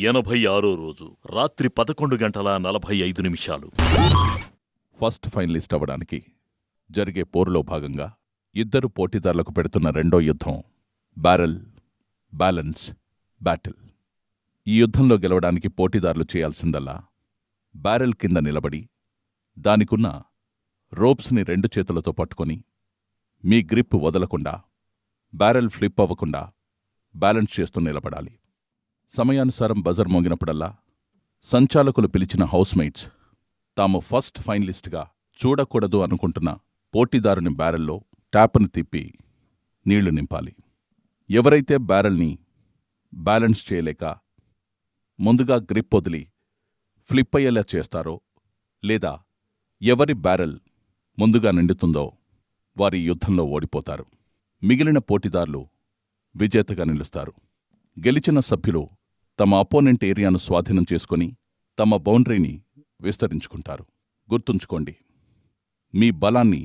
86 రోజు రాత్రి 11:45. First finalist అవ్వడానికి జరిగే పోరులో భాగంగా ఇద్దరు పోటీదారులకు పెడుతున్న రెండో యుద్ధం బ్యారెల్, బ్యాలెన్స్, బ్యాటిల్. ఈ యుద్ధంలో గెలవడానికి పోటీదారులు చేయాల్సిందల్లా బ్యారెల్ కింద నిలబడి దానికున్న రోప్స్ని 2 చేతులతో పట్టుకొని మీ గ్రిప్ వదలకుండా బ్యారెల్ ఫ్లిప్ అవ్వకుండా బ్యాలెన్స్ చేస్తూ నిలబడాలి. సమయానుసారం బజర్ మోగినప్పుడల్లా సంచాలకులు పిలిచిన హౌస్మేట్స్ తాము ఫస్ట్ ఫైనలిస్ట్గా చూడకూడదు అనుకుంటున్న పోటీదారుని బ్యారెల్లో ట్యాప్ను తిప్పి నీళ్లు నింపాలి. ఎవరైతే బ్యారెల్ని బ్యాలెన్స్ చేయలేక ముందుగా గ్రిప్ వదిలి ఫ్లిప్ అయ్యేలా చేస్తారో లేదా ఎవరి బ్యారెల్ ముందుగా నిండుతుందో వారి యుద్ధంలో ఓడిపోతారు. మిగిలిన పోటీదారులు విజేతగా నిలుస్తారు. గెలిచిన సభ్యులు తమ అపోనెంట్ ఏరియాను స్వాధీనం చేసుకుని తమ బౌండరీని విస్తరించుకుంటారు. గుర్తుంచుకోండి, మీ బలాన్ని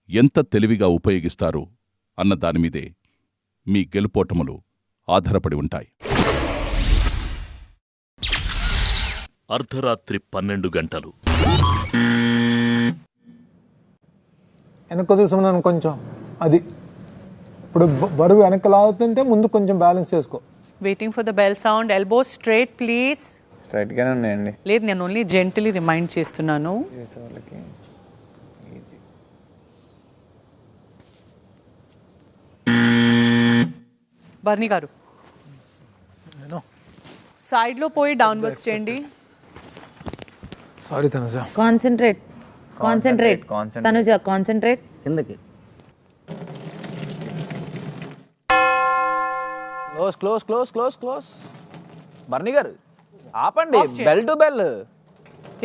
ఎంత తెలివిగా ఉపయోగిస్తారు అన్న దానిమీదే మీ గెలుపోటములు ఆధారపడి ఉంటాయి. అర్ధరాత్రి 12 గంటలు. వెనక్కు తీసుకున్నాను కొంచెం. అది ఇప్పుడు బరువు వెనక్కి లాగుతుంటే ముందు కొంచెం బ్యాలెన్స్ చేసుకో. Waiting for the bell sound. Elbow straight please. Straight గానే ఉన్నాయండి. లేదు, నేను ఓన్లీ జెంటలీ రిమైండ్ చేస్తున్నాను. బర్నీ గారు సైడ్ లో పోయి డౌన్ వర్స్ చేయండి. Sorry Tanuja. Concentrate Tanuja, concentrate. కిందకి క్లోజ్. బర్నీ గారు ఆపండి. Bell to bell.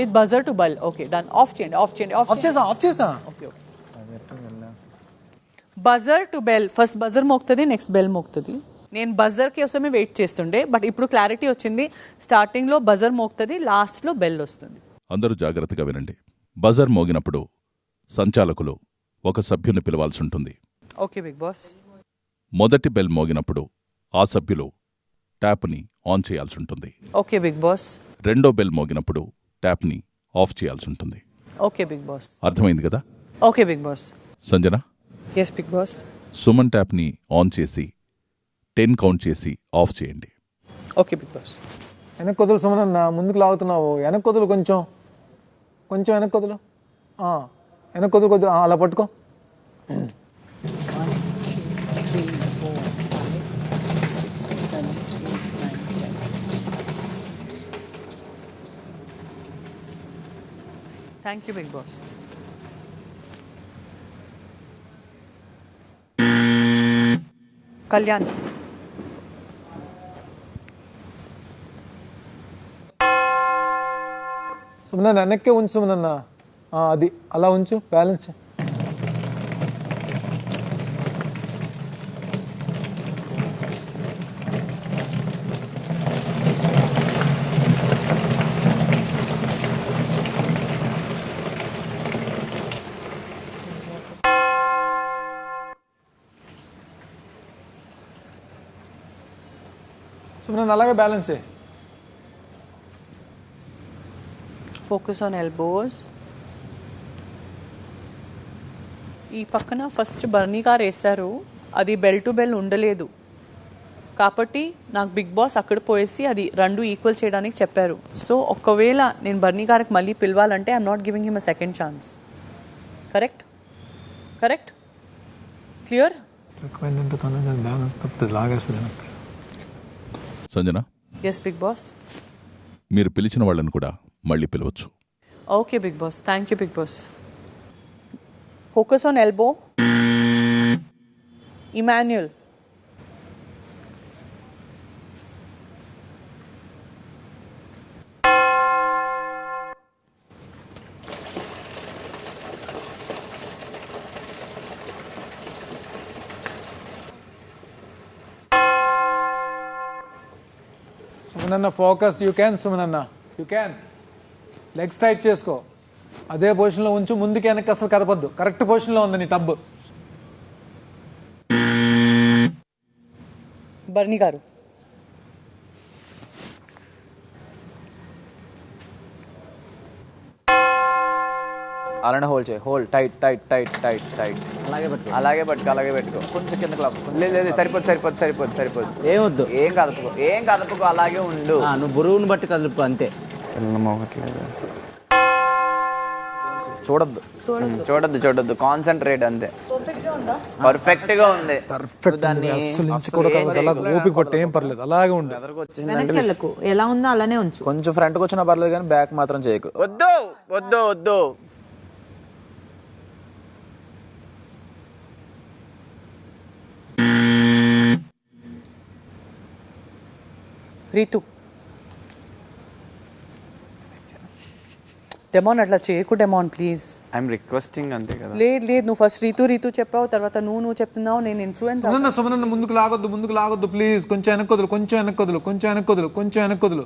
ఇది buzzer to bell. Okay done. Off చేసా. Okay. Buzzer to bell. First buzzer మోగుతుంది, నెక్స్ట్ బెల్ మోగుతుంది. నేను బజర్ కోసమే వెయిట్ చేస్తుండే, బట్ ఇప్పుడు క్లారిటీ వచ్చింది. స్టార్టింగ్ లో బజర్ మోగుతుంది, లాస్ట్ లో బెల్ వస్తుంది. అందరూ జాగ్రత్తగా వినండి. బజర్ మోగినప్పుడు సంచాలకులు ఒక సభ్యుని పిలవాల్సి ఉంటుంది. Okay big Boss. మొదటి బెల్ మోగినప్పుడు ఆ సభ్యులు ట్యాప్ని ఆన్ చేయాల్సి ఉంటుంది. Okay big Boss. రెండో బెల్ మోగినప్పుడు ట్యాప్ని ఆఫ్ చేయాల్సి ఉంటుంది. Okay big Boss. అర్థమైంది కదా? Okay big Boss. Sanjana, yes big Boss. Suman ట్యాప్ని ఆన్ చేసి 10 కౌంట్ చేసి ఆఫ్ చేయండి. Okay big Boss. వెనక్కి వదులు సుమనన్న, ముందుకు లాగుతున్నావు. వెనక్కి వదులు, కొంచెం వెనక్కి వదులు. వెనక్కి వదులు, కొద్దిగా అలా పట్టుకో. Thank you big Boss. Kalyan. సుమనన్న వెనక్కే ఉంచు సుమనన్న. అది అలా ఉంచు, బ్యాలెన్స్. సుమనన్న అలాగే బ్యాలెన్స్ చేయి. Focus on elbows. ఈ పక్కన ఫస్ట్ బర్నీ గారు వేశారు, అది బెల్ టు బెల్ ఉండలేదు కాబట్టి నాకు బిగ్ బాస్ అక్కడ పోయేసి అది 2 ఈక్వల్ చేయడానికి చెప్పారు. సో ఒకవేళ నేను బర్నీ గారికి మళ్ళీ పిలవాలంటే I'm not giving him a second chance. Correct? Clear? ఎక్కువైందంటే తను బ్యాలెన్స్ తప్పితే లాగేస్తుంది వెనక్కి. Sanjana, yes big Boss. మీరు పిలిచిన వాళ్ళని కూడా మళ్ళీ పిలవచ్చు. Okay big Boss. Thank you big Boss. Focus on elbow. Emmanuel. సుమనన్న ఫోకస్. యూ క్యాన్ సుమనన్న, యూ క్యాన్. లెగ్స్ టైట్ చేసుకో. అదే పొజిషన్లో ఉంచు, ముందుకి వెనక్కి అసలు కదపద్దు. కరెక్ట్ పొజిషన్లో ఉంది నీ టబ్. బర్నీ గారు. అలానే హోల్డ్ చేయి. Hold tight tight tight tight tight. అలాగే పెట్టుకో. కొంచెం కింద క్లాప్. లేదు సరిపోదు. ఏమొద్దు, ఏం కదపకు అలాగే ఉండు. నువ్వు బరువుని బట్టి కదులుపు అంతే. చూడొద్దు కాన్సన్ట్రేట్ అంతే. పర్ఫెక్ట్ గా ఉంది. పర్ఫెక్ట్ అస్సలు ఇంచు కూడా కాదు. అలా ఓపిక పట్టు, ఏం పర్లేదు, అలాగే ఉండు. వెనక్కి వెళ్ళకు, ఎలా ఉందో అలానే ఉంచు. కొంచెం ఫ్రంట్ కి వచ్చినా పర్లేదు కానీ బ్యాక్ మాత్రం చేయకు. వద్దు. రీతు డెమాన్ అట్లా చేయకు డెమాన్ ప్లీజ్. ఐఎమ్ రిక్వెస్టింగ్ అంతే కదా. లేదు నువ్వు ఫస్ట్ రీతు చెప్పావు, తర్వాత నువ్వు చెప్తున్నావు, నేను ఇన్ఫ్లుయెన్స్. సుమనన్న ముందుకు లాగొద్దు ప్లీజ్. కొంచెం వెనక్కొదులు.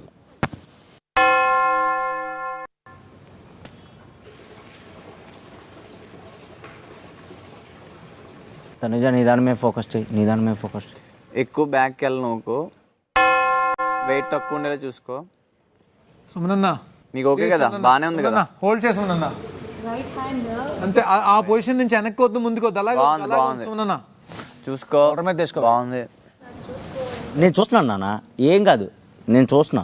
తనుజ నిదానమే ఫోకస్ చేయి. ఎక్కువ బ్యాక్ వెళ్ళి నువ్వు వెయిట్ తక్కువ ఉండేలా చూసుకో. సుమనన్న నీకు ఓకే కదా, బానే ఉంది కదా. హోల్డ్ చేసి సుమనన్న అంతే. ఆ పొజిషన్ నుంచి వెనక్కి వద్దు, ముందుకొద్దు, అలాగే సుమనన్న చూసుకో. బాగుంది. నేను చూస్తున్నాను నాన్న, ఏం కాదు, నేను చూస్తున్నా.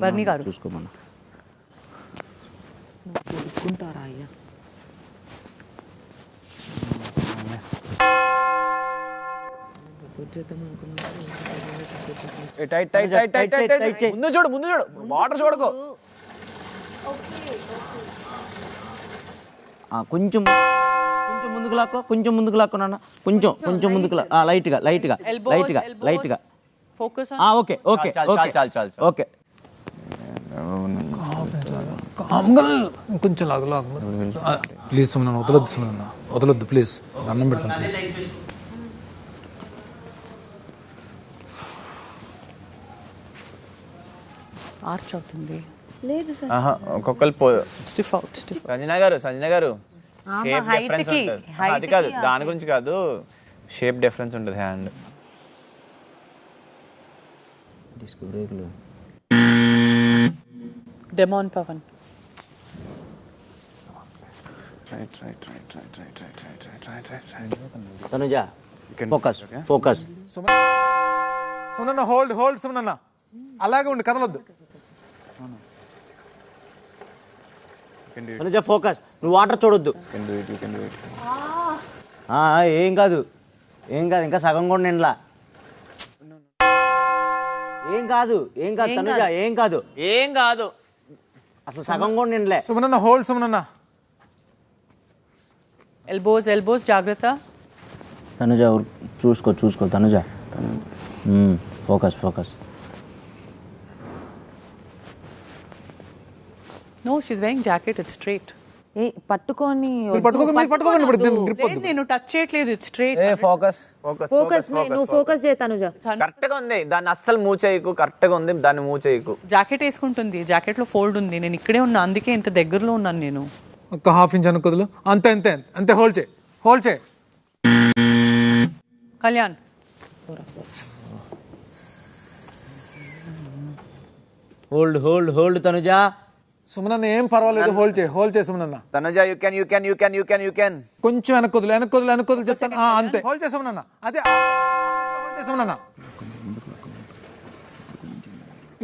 బర్నీ గారు చూసుకోమన్నా. అయ్యా ముందు చూడు వాటర్ చూడకు. కొంచెం ముందుకు లాక్కో నాన్న. కొంచెం ముందుకు లైట్గా. ఫోకస్. ఓకే. కొంచెం లాగు ప్లీజ్ సుమనన్న. వదలొద్దు ప్లీజ్. దండం పెడతాను ప్లీజ్. ఆర్చ్ అవుతుంది. లేదు సార్, ఒక్కొక్కరు స్టిఫ్ అవుట్. సంజన గారు షేప్ డిఫరెన్స్ ఉంటుంది. అది కాదు, దాని గురించి కాదు, షేప్ డిఫరెన్స్ ఉంటుంది హ్యాండ్. డిస్క్ బ్రేక్లు. డెమాన్ పవన్. తనుజ ఫోకస్. సుమనన్న హోల్డ్ సుమనన్న. అలాగే ఉండి కదలొద్దు. తనుజ ఫోకస్. నువ్వు వాటర్ చూడొద్దు. ఏం కాదు, ఇంకా సగం కూడా నిండ్లా. ఏం కాదు తనుజ, ఏం కాదు అసలు సగం కూడా నిండలే. సుమనన్న హోల్డ్ సుమనన్న. ఎల్బోస్ జాగ్రత్త. తనుజ చూసుకో Tanuja. Focus. No, she's wearing jacket. It's straight. పట్టుకొని నేను టచ్ చేయట్లేదు. It's straight. ఫోకస్. నువ్వు ఫోకస్ చేయి తనుజ. కరెక్ట్ గా ఉంది, దాన్ని అస్సలు మూవ్ చేయకు. కరెక్ట్ గా ఉంది, దాన్ని మూవ్ చేయకు. జాకెట్ వేసుకుంటుంది, జాకెట్ లో ఫోల్డ్ ఉంది. నేను ఇక్కడే ఉన్నా, అందుకే ఇంత దగ్గరలో ఉన్నాను నేను. ఒక హాఫ్ ఇంచ్ అనుకోదులు. అంతే. హోల్డ్ చేయి. కళ్యాణ్ హోల్డ్ తనుజ. సుమనన్న ఏం పర్వాలేదు, హోల్డ్ చేయి సుమనన్న. Tanuja you can. కొంచెం వెనక్కొదులు చెప్తాను. అంతే. హోల్డ్ చేయి సుమనన్న. అదే హోల్డ్ చేయి సుమనన్న.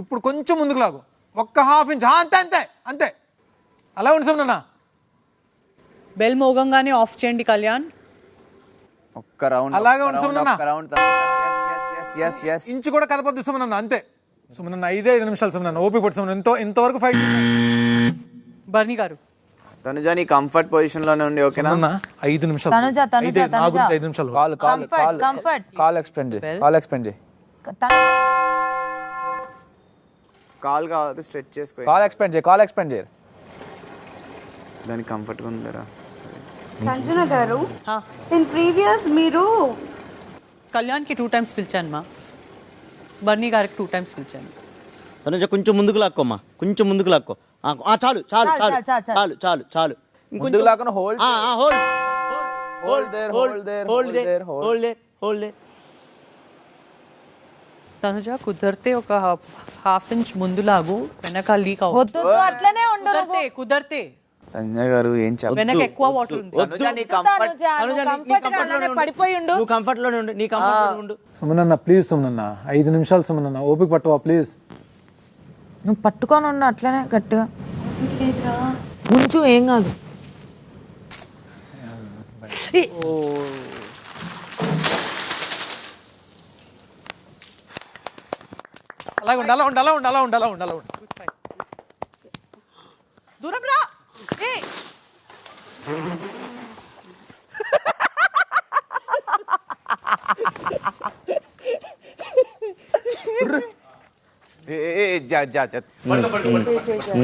ఇప్పుడు కొంచెం ముందుకు లాగు. ఒక్క హాఫ్ ఇంచ్. అంతే. అలా ఉండి సుమనన్న. బెల్ మోగంగానే ఆఫ్ చేయండి కళ్యాణ్. ఒక్క రౌండ్. అలాగే ఉండి సుమనన్న. yes. ఇంచు కూడా కదపొద్దు సుమనన్న. అంతే సుమనన్న. 5 నిమిషాలు సుమనన్న. ఓపిక పట్టు సుమనన్న. ఇంతవరకు ఫైట్. బర్నీ గారు తనుజ నీ కంఫర్ట్ పొజిషన్ లోనే ఉండి ఓకేనా. 5 నిమిషాలు. తనుజ 5 నిమిషాలు. కాల్ ఎక్స్పెండ్ చేయి. కాల్ కావాలి స్ట్రెచ్ చేసుకో. కాల్ ఎక్స్పెండ్ చేయి. దానికి కంఫర్ట్ గా ఉందిరా. సంజన గారు, ఇన్ ప్రీవియస్ మీరు కళ్యాణ్కి 2 times పిలిచాను మా. బర్నీ గారికి 2 times పిలిచాను. తనుజ కొంచెం ముందుకు లాక్కోమ్మా. చాలు. ముందుకు లాక్కన హోల్డ్. Hold there. తనుజ కుదిరితే ఒక హాఫ్ ఇంచ్ ముందు లాగు, వెనక లీక్ వద్దు అట్లనే ఉండు. కుదిరితే సంజయ్ గారు ఏం చెప్ప వెనక ఎక్కువ వాటర్ ఉంది. పడిపోయి ఉండు. నువ్వు కంఫర్ట్ లోనే ఉండు, నీ కంఫర్ట్ లోనే ఉండు. సుమనన్న ప్లీజ్, సుమనన్న 5 నిమిషాలు సుమనన్న, ఓపిక పట్టవా ప్లీజ్. నువ్వు పట్టుకొని ఉండు అట్లనే గట్టిగా ఉంచు, ఏం కాదు. అలాగే ఉండు, అలా ఉండు, అలా ఉండు, అలా ఉండు, అలా ఉండు, అలా ఉండు. దూరం రా.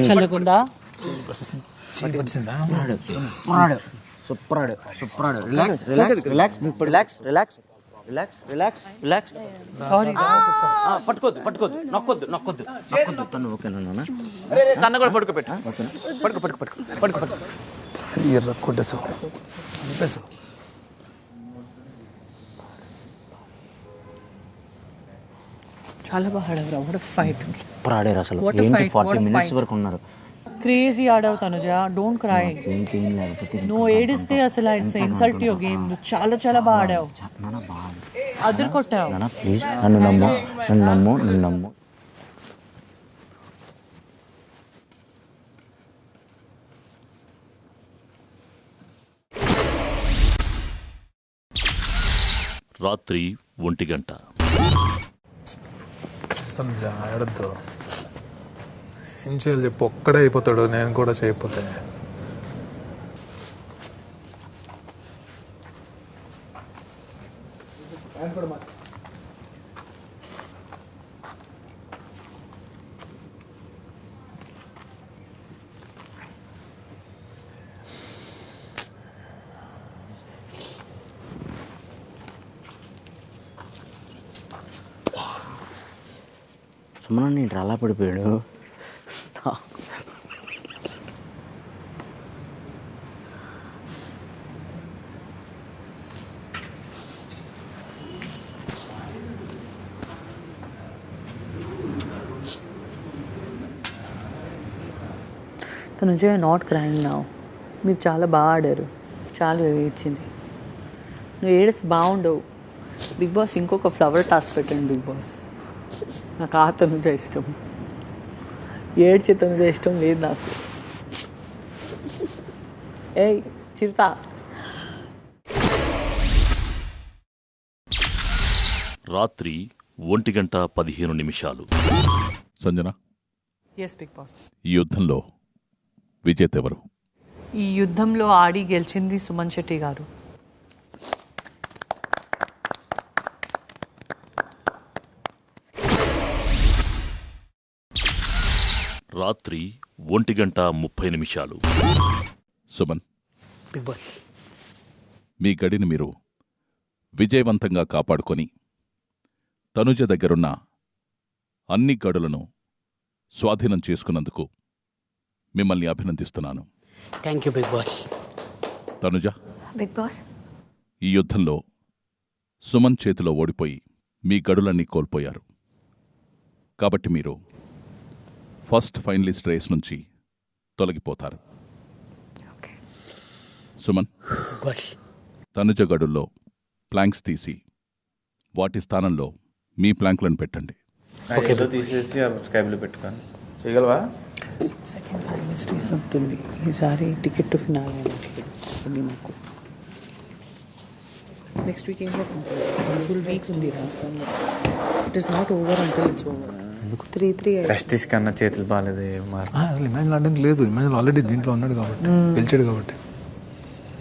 చల్లగుందా? సూపర్ ఆడు. Relax relax relax relax relax relax relax relax. Sorry. పట్టుకోద్దు నొక్కొద్దు తను ఓకేనా? కన్న కూడా పడుకోబెట్టు. పడుకో. కొట్టేసావు. చాలా బాగా ఆడావు. What a fight. సూపర్ ఆడారు అసలు. What a ఏంటి fight, 40 what a minutes fight. వరకు ఉన్నారు. క్రేజీ ఆడావు తనుజ. Don't cry. ఏంటి ఏం లేకపోతే నువ్వు ఏడిస్తే అసలు ఇట్స్ ఇన్సల్ట్ యువర్ గేమ్. నువ్వు చాలా చాలా బాగా ఆడావు. అద్దరు కొట్టావు. నాన్న ప్లీజ్ నన్ను నమ్ము. రాత్రి 1 గంట. ఆడద్దు, ఏం చేయాలి చెప్పు. ఒక్కడే అయిపోతాడు, నేను కూడా చేయకపోతే. సుమన నేను అలా పడిపోయాడు. Tanuja not crying now. మీరు చాలా బాగా ఆడారు. చాలా ఏడ్చింది. నువ్వు ఏడిసి బాగుండవు. బిగ్ బాస్ ఇంకొక ఫ్లవర్ టాస్క్ పెట్టండి బిగ్ బాస్. నాకు ఆ తనుజ ఇష్టం. ఏడ్చే తనుజ ఇష్టం లేదు నాకు. ఏయ్ చిరుత. రాత్రి 1 గంట 15 నిమిషాలు. Sanjana, yes big boss. ఈ యుద్ధంలో విజేత ఎవరు? ఈ యుద్ధంలో ఆడి గెలిచింది సుమన్ శెట్టి గారు. రాత్రి 1 గంట 30 నిమిషాలు. సుమన్, బిగ్ బాస్, మీ గడిని మీరు విజయవంతంగా కాపాడుకొని తనుజ దగ్గరున్న అన్ని గడులను స్వాధీనం చేసుకున్నందుకు మిమ్మల్ని అభినందిస్తున్నాను. Thank you big boss. Tanuja, big boss, ఈ యుద్ధంలో సుమన్ చేతిలో ఓడిపోయి మీ గడులన్నీ కోల్పోయారు. కాబట్టి మీరు ఫస్ట్ ఫైనలిస్ట్ రేస్ నుంచి తొలగిపోతారు. సుమన్, తనుజ గడుల్లో ప్లాంక్స్ తీసి వాటి స్థానంలో మీ ప్లాంక్లను పెట్టండి. తీసేసి స్కై బ్లూ పెట్టుకొని చేయగలవా? సెకండ్ ఫైనలిస్ట్ ఉంటుంది ఈసారి. టికెట్ టు ఫినాలే మాకు. నెక్స్ట్ వీక్ ఏం చెప్పుకుంటారు? ఫుల్ వీక్ ఉంది. It is not over until it's over. 3-3 rest తీసుకన్నా చేతులు బాగాలేదు. అసలు ఇమాజిన్ ఆడడానికి లేదు. ఇమాజిన్ ఆల్రెడీ దీంట్లో ఉన్నాడు కాబట్టి, గెలిచాడు కాబట్టి.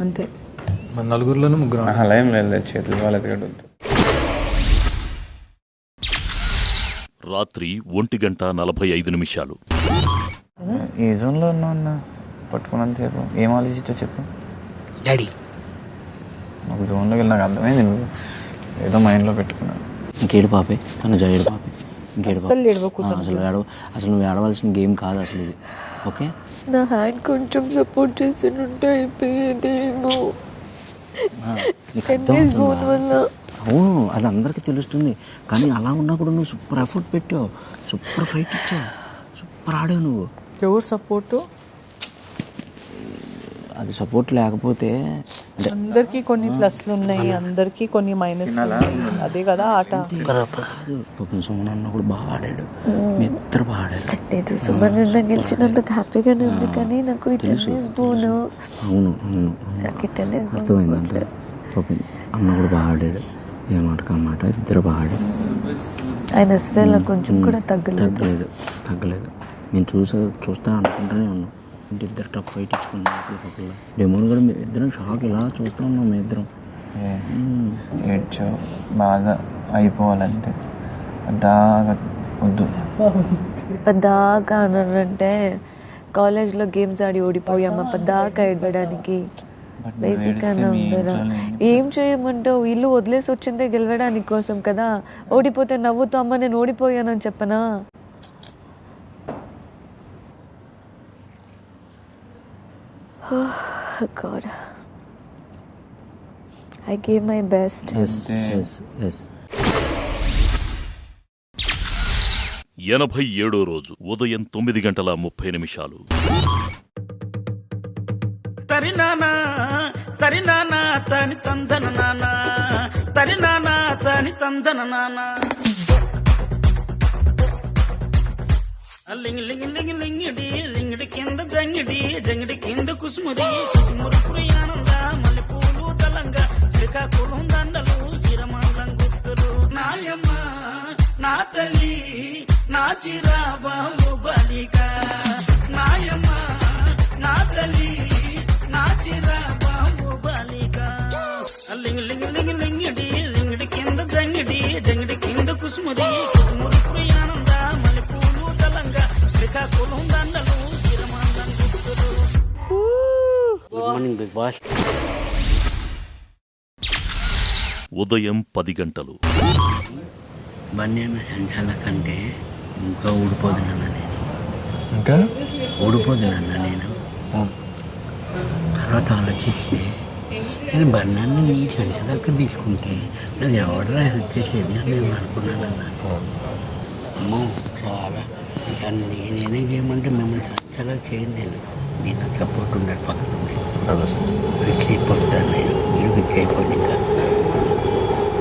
అంతే. మన నలుగురిలోనూ ముగ్గురు. అలా ఏం లేదు, చేతులు బాగాలేదు కదా. రాత్రి 1 గంట 45 నిమిషాలు. ఏ జోన్లో ఉన్నా పట్టుకున్నంతసేపు ఏం ఆలోచించో చెప్పు డాడీ. ఒక జోన్లోకి వెళ్ళి నాకు అర్థమైంది, నువ్వు ఏదో మైండ్లో పెట్టుకున్నావు. ఇంకేడు పాపే తనుజ, ఏడు పాపే. ఇంకేడు అస్సలు ఏడవకు తనుజ. అసలు నువ్వు ఏడవలసిన గేమ్ కాదు అసలు ఇది. ఓకే, నా హ్యాండ్ కొంచెం సపోర్ట్ చేస్తుంటే అయిపోయేదేమో. నీకు అర్థం అవుతుందా? అవును, అది అందరికీ తెలుస్తుంది. కానీ అలా ఉన్నా కూడా నువ్వు సూపర్ ఎఫర్ట్ పెట్టావు, సూపర్ ఫైట్ ఇచ్చావు, సూపర్ ఆడావు నువ్వు. ఎవరు సపోర్టు? అది సపోర్ట్ లేకపోతే అందరికీ కొన్ని ప్లస్లు ఉన్నాయి, అందరికీ కొన్ని మైనస్. అదే కదా ఆట. పాపం సుమన్ అన్న కూడా బాగా ఆడాడు, మీ ఇద్దరు బాగా ఆడారు. లేదు సుమన్ అన్న గెలిచినందుకు హ్యాపీగానే ఉంది, కానీ నాకు ఈ టెన్నిస్ బాల్ అవును నాకు ఈ టెన్నిస్ బాల్ అర్థమైందంటే పాపం అన్న కూడా బాగా ఆడాడు, ఏమాటకన్నమాట ఇద్దరు బాగా ఆడారు. ఆయన అస్సలు కొంచెం కూడా తగ్గలేదు. నేను చూస్తా అనుకుంటూనే ఉన్నాను. ఇంటి ఇద్దరు టఫ్ ఫైట్ ఇచ్చుకున్నాను. డెమోన్ కూడా మీ ఇద్దరం షాక్, ఇలా చూస్తూ ఉన్నాం మీ ఇద్దరం. ఏడ్చో బాగా అయిపోవాలంతే, దాగా వద్దు. పద్దాకా అనంటే కాలేజ్లో గేమ్స్ ఆడి ఓడిపోయామా పద్దాకా ఏడవడానికి. బేసిక్ అన్న ఉందరా, ఏం చేయమంటావు? ఇల్లు వదిలేసి వచ్చిందే గెలవడానికి కోసం కదా. ఓడిపోతే నవ్వుతూ అమ్మ నేను ఓడిపోయానని చెప్పనా? God, I gave my best. Yes. 87వ రోజు ఉదయం 9:30 తరినానా తరినానా తని తందన నానా తరినానా తని తందన నానా లింగి లింగి లింగి లింగిడి లింగిడి కింద జంగిడి జంగిడి కింద కుసుమురి కుసుమురి పురియానంద మల్లెపూలు తలంగా శ్రీకాకుళం దండలు చిరమంగం గుర్తులు నాయమ్మ నా తల్లి నా చిరాబాబు బలిక నాయమ్మ నా తల్లి నా చిరాబాబు బలిక లింగి లింగి లింగి లింగిడి లింగిడి కింద జంగిడి జంగిడి కింద కుసుమురి కుసుమురి పురియానంద మల్లెపూలు తలంగా శ్రీకాకుళం దండలు చిరమంగం గుర్తులు. Good morning big boss. ఉదయం 10 గంటలు. బన్నీ అన్న సంచాల కంటే ఇంకా ఊడిపోదునన్నా నేను, ఇంకా ఊడిపోదునన్నా నేను. తర్వాత ఆలోచిస్తే నేను బన్నాన్ని నీ సంచాలకు తీసుకుంటే నాకు ఎవడరా హెల్ప్ చేసేది అని నేను అనుకున్నానన్నా. అమ్మో చాలా ఇక నేనే చేయమంటే మిమ్మల్ని సంచాలా చేయను నేను నాకు సపోర్ట్ ఉండాలి పక్కన ఉంది. ఫిక్స్ అయిపోతాను నేను, మీరు ఫిక్స్ అయిపోయింది. ఇంకా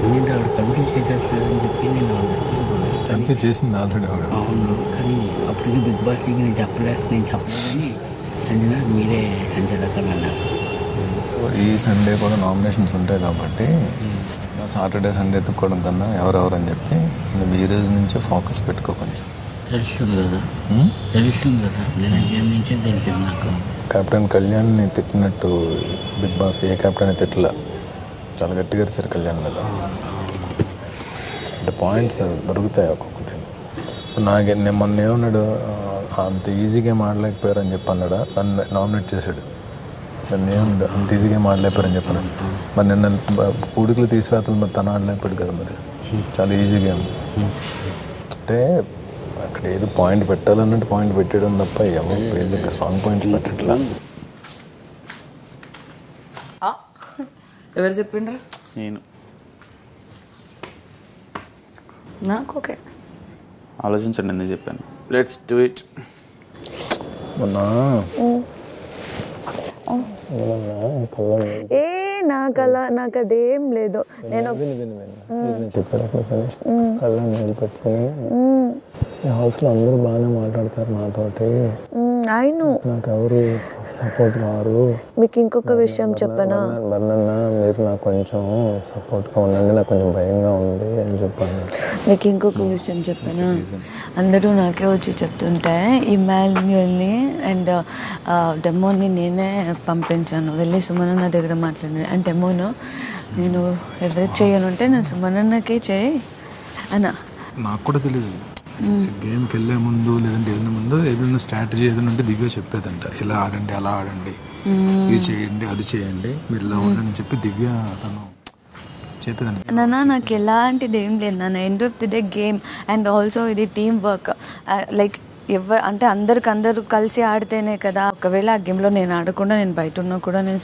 ఎందుకంటే ఆవిడ కన్ఫ్యూజ్ చేసేస్తానని చెప్పి నేను కన్ఫ్యూజ్ చేసింది ఆల్రెడీ. అవును, కానీ అప్పటికి బిగ్ బాస్కి నేను చెప్పలేదని సంజన మీరే సంజలకని అన్నారు. ఈ సండే కూడా నామినేషన్స్ ఉంటాయి కాబట్టి సాటర్డే సండే ఎత్తుక్కోవడం కన్నా ఎవరెవరు అని చెప్పి ఈ రోజు నుంచే ఫోకస్ పెట్టుకో. కొంచెం తెలుస్తుంది కదా, నేను గేమ్ నుంచే తెలిసింది నాకు. కెప్టెన్ కళ్యాణ్ని తిట్టినట్టు బిగ్ బాస్ ఏ కెప్టెన్ తిట్టలా, చాలా గట్టిగా ఇచ్చారు కళ్యాణ్ మీద. అంటే పాయింట్స్ దొరుకుతాయి ఒక్కొక్కటి. నేను మొన్న ఏమన్నాడు, అంత ఈజీగా మాడలేకపోయారు అని చెప్పి అన్నాడా, నన్ను నామినేట్ చేశాడు. నన్ను ఏముంది అంత ఈజీగా మాడలేకపోయారని చెప్పాను. మరి నిన్న కూడికలు తీసివేతలు మరి తను ఆడలేకపోయాడు కదా, మరి చాలా ఈజీగా ఉంది. అంటే అక్కడ ఏదో పాయింట్ పెట్టాలన్నట్టు పాయింట్ పెట్టడం తప్ప ఏదో స్ట్రాంగ్ పాయింట్స్ పెట్టట్లా. ఎవరు చెప్పిండ్రా? నేను నాకు ఓకే. ఆలోచించండి ఎందుకు చెప్పాను. Let's do it. మొన్న నాకు అదేం లేదు. నేను చెప్పారు కళ్ళని నీళ్ళు పెట్టుకుని హౌస్లో అందరూ బాగానే మాట్లాడతారు నాతోటి, నాకు ఎవరు సపోర్ట్ కారు. మీకు ఇంకొక విషయం చెప్పనా? బర్నన్న మీరు నాకు కొంచెం సపోర్ట్గా ఉండండి, నాకు కొంచెం భయంగా ఉంది అని చెప్పాను. మీకు ఇంకొక విషయం చెప్పనా? అందరూ నాకే వచ్చి చెప్తుంటే ఈ మాన్యువల్ని అండ్ డెమోని నేనే పంపించాను, వెళ్ళి సుమనన్న దగ్గర మాట్లాడాను. అండ్ డెమోను నేను ఎవరికి చేయను అంటే నేను సుమనన్నకే చేయి అన్నా. నాకు కూడా తెలియదు, గేమ్కి వెళ్ళే ముందు లేదంటే వెళ్ళిన ముందు ఏదైనా స్ట్రాటజీ ఏదైనా ఉంటే దివ్య చెప్పేదంట, ఇలా ఆడండి అలా ఆడండి, ఇది చేయండి అది చేయండి మీరు ఇలా ఉండండి చెప్పి దివ్య తను చెప్పేదంట. నాన్న నాకు ఎలాంటిది ఏం లేదు నాన్న. End of the day game and also ఇది టీమ్ వర్క్. లైక్ అంటే అందరు కలిసి ఆడితేనే కదా. ఒకవేళ ఆ గేమ్లో నేను ఆడకుండా నేను బయట ఉన్నా కూడా నేను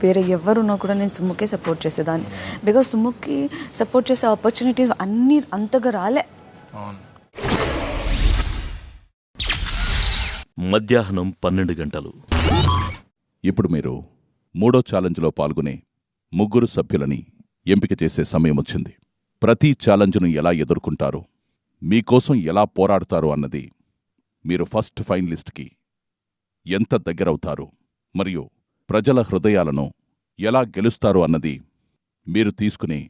వేరే ఎవరు ఉన్నా కూడా నేను సుమ్ముకే సపోర్ట్ చేసేదాన్ని. బికాజ్ సుమ్ముకి సపోర్ట్ చేసే ఆపర్చునిటీస్ అన్నీ అంతగా రాలే. మధ్యాహ్నం 12 గంటలు. ఇప్పుడు మీరు 3వ ఛాలెంజ్లో పాల్గొనే 3 సభ్యులని ఎంపిక చేసే సమయం వచ్చింది. ప్రతి ఛాలెంజ్ను ఎలా ఎదుర్కొంటారు, మీకోసం ఎలా పోరాడతారు అన్నది, మీరు ఫస్ట్ ఫైనలిస్ట్కి ఎంత దగ్గరవుతారు మరియు ప్రజల హృదయాలను ఎలా గెలుస్తారు అన్నది మీరు తీసుకునే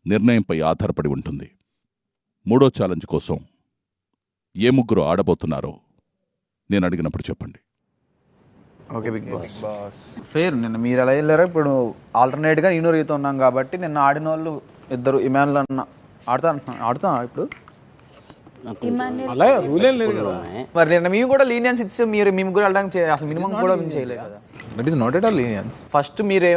నిర్ణయంపై ఆధారపడి ఉంటుంది. 3వ ఛాలెంజ్ కోసం ఏ 3 ఆడబోతున్నారో నేను అడిగినప్పుడు చెప్పండి. Okay big boss fair. నిన్న మీరు ఎలా వెళ్ళారో ఇప్పుడు ఆల్టర్నేట్గా నేను రీతో ఉన్నాం కాబట్టి నిన్న ఆడిన వాళ్ళు ఇద్దరు ఇమాన్యుల్ అన్న ఆడుతా ఇప్పుడు మరి నిన్న మేము కూడా లీనియన్స్ ఇస్తే మీరు మేము కూడా వెళ్ళడానికి అసలు మినిమం కూడా మేము చేయలేదు కదా. That is not at all leniency. First మీరు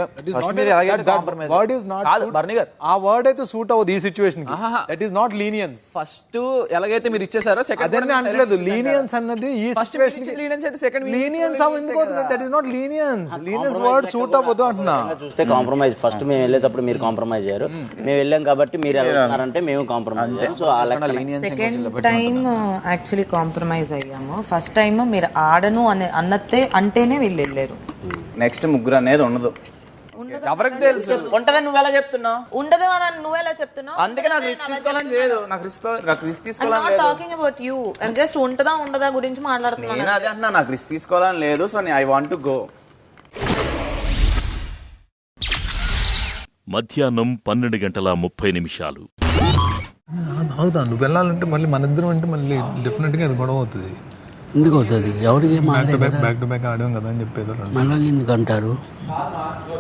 ఆ వర్డ్ అయితే సూట్ అవ్వదు ఈ సిచ్యువేషన్ కి. That is not leniency. First ఎలాగైతే మీరు ఇచ్చేసారో సెకండ్ అదే అనట్లేదు. లీనియన్స్ అన్నది ఈ సిచ్యువేషన్ కి లీనియన్స్ అయితే సెకండ్ లీనియన్స్ ఎందుకు అవుతుంది? That is not leniency. Leniency word suit అవ్వదు అంటున్నా. చూస్తే కాంప్రమైజ్. ఫస్ట్ మేము వెళ్ళేటప్పుడు మీరు కాంప్రమైజ్ అయ్యారు, మేము వెళ్ళాం కాబట్టి మీరు వెళ్తున్నారంటే మేము కాంప్రమైజ్ అయ్యాం. సో ఆ సెకండ్ టైం యాక్చువల్లీ కాంప్రమైజ్ అయ్యాము. ఫస్ట్ టైం మీరు ఆడను అన్నదే అంటేనే వీళ్ళు వెళ్ళారు. నెక్స్ట్ 3 అనేది ఉండదు. ఎవరికి తెలుసు ఉంటదని నువ్వెలా చెప్తున్నావు? ఉండదు అని నువ్వెలా చెప్తున్నావు? అందుకే నాకు రిస్క్ తీసుకోవాలని లేదు. నాకు రిస్క్ తీసుకోవాలని లేదు. Talking about you. I just ఉంటదా ఉండదా గురించి మాట్లాడుతున్నాను. నేను అదే అంటున్నా, నాకు రిస్క్ తీసుకోవాలని లేదు. So I want to go. మధ్యాహ్నం 12:30. అవుతా నువ్వు వెళ్ళాలంటే మళ్ళీ మన ఇద్దరం అంటే మళ్ళీ డెఫినెట్గా అది గొడవ అవుతుంది. ఎందుకు అవుతుంది? ఎవరికి బ్యాక్ టు బ్యాక్ ఆడాం కదా అని చెప్పేది. మళ్ళీ ఎందుకు అంటారు?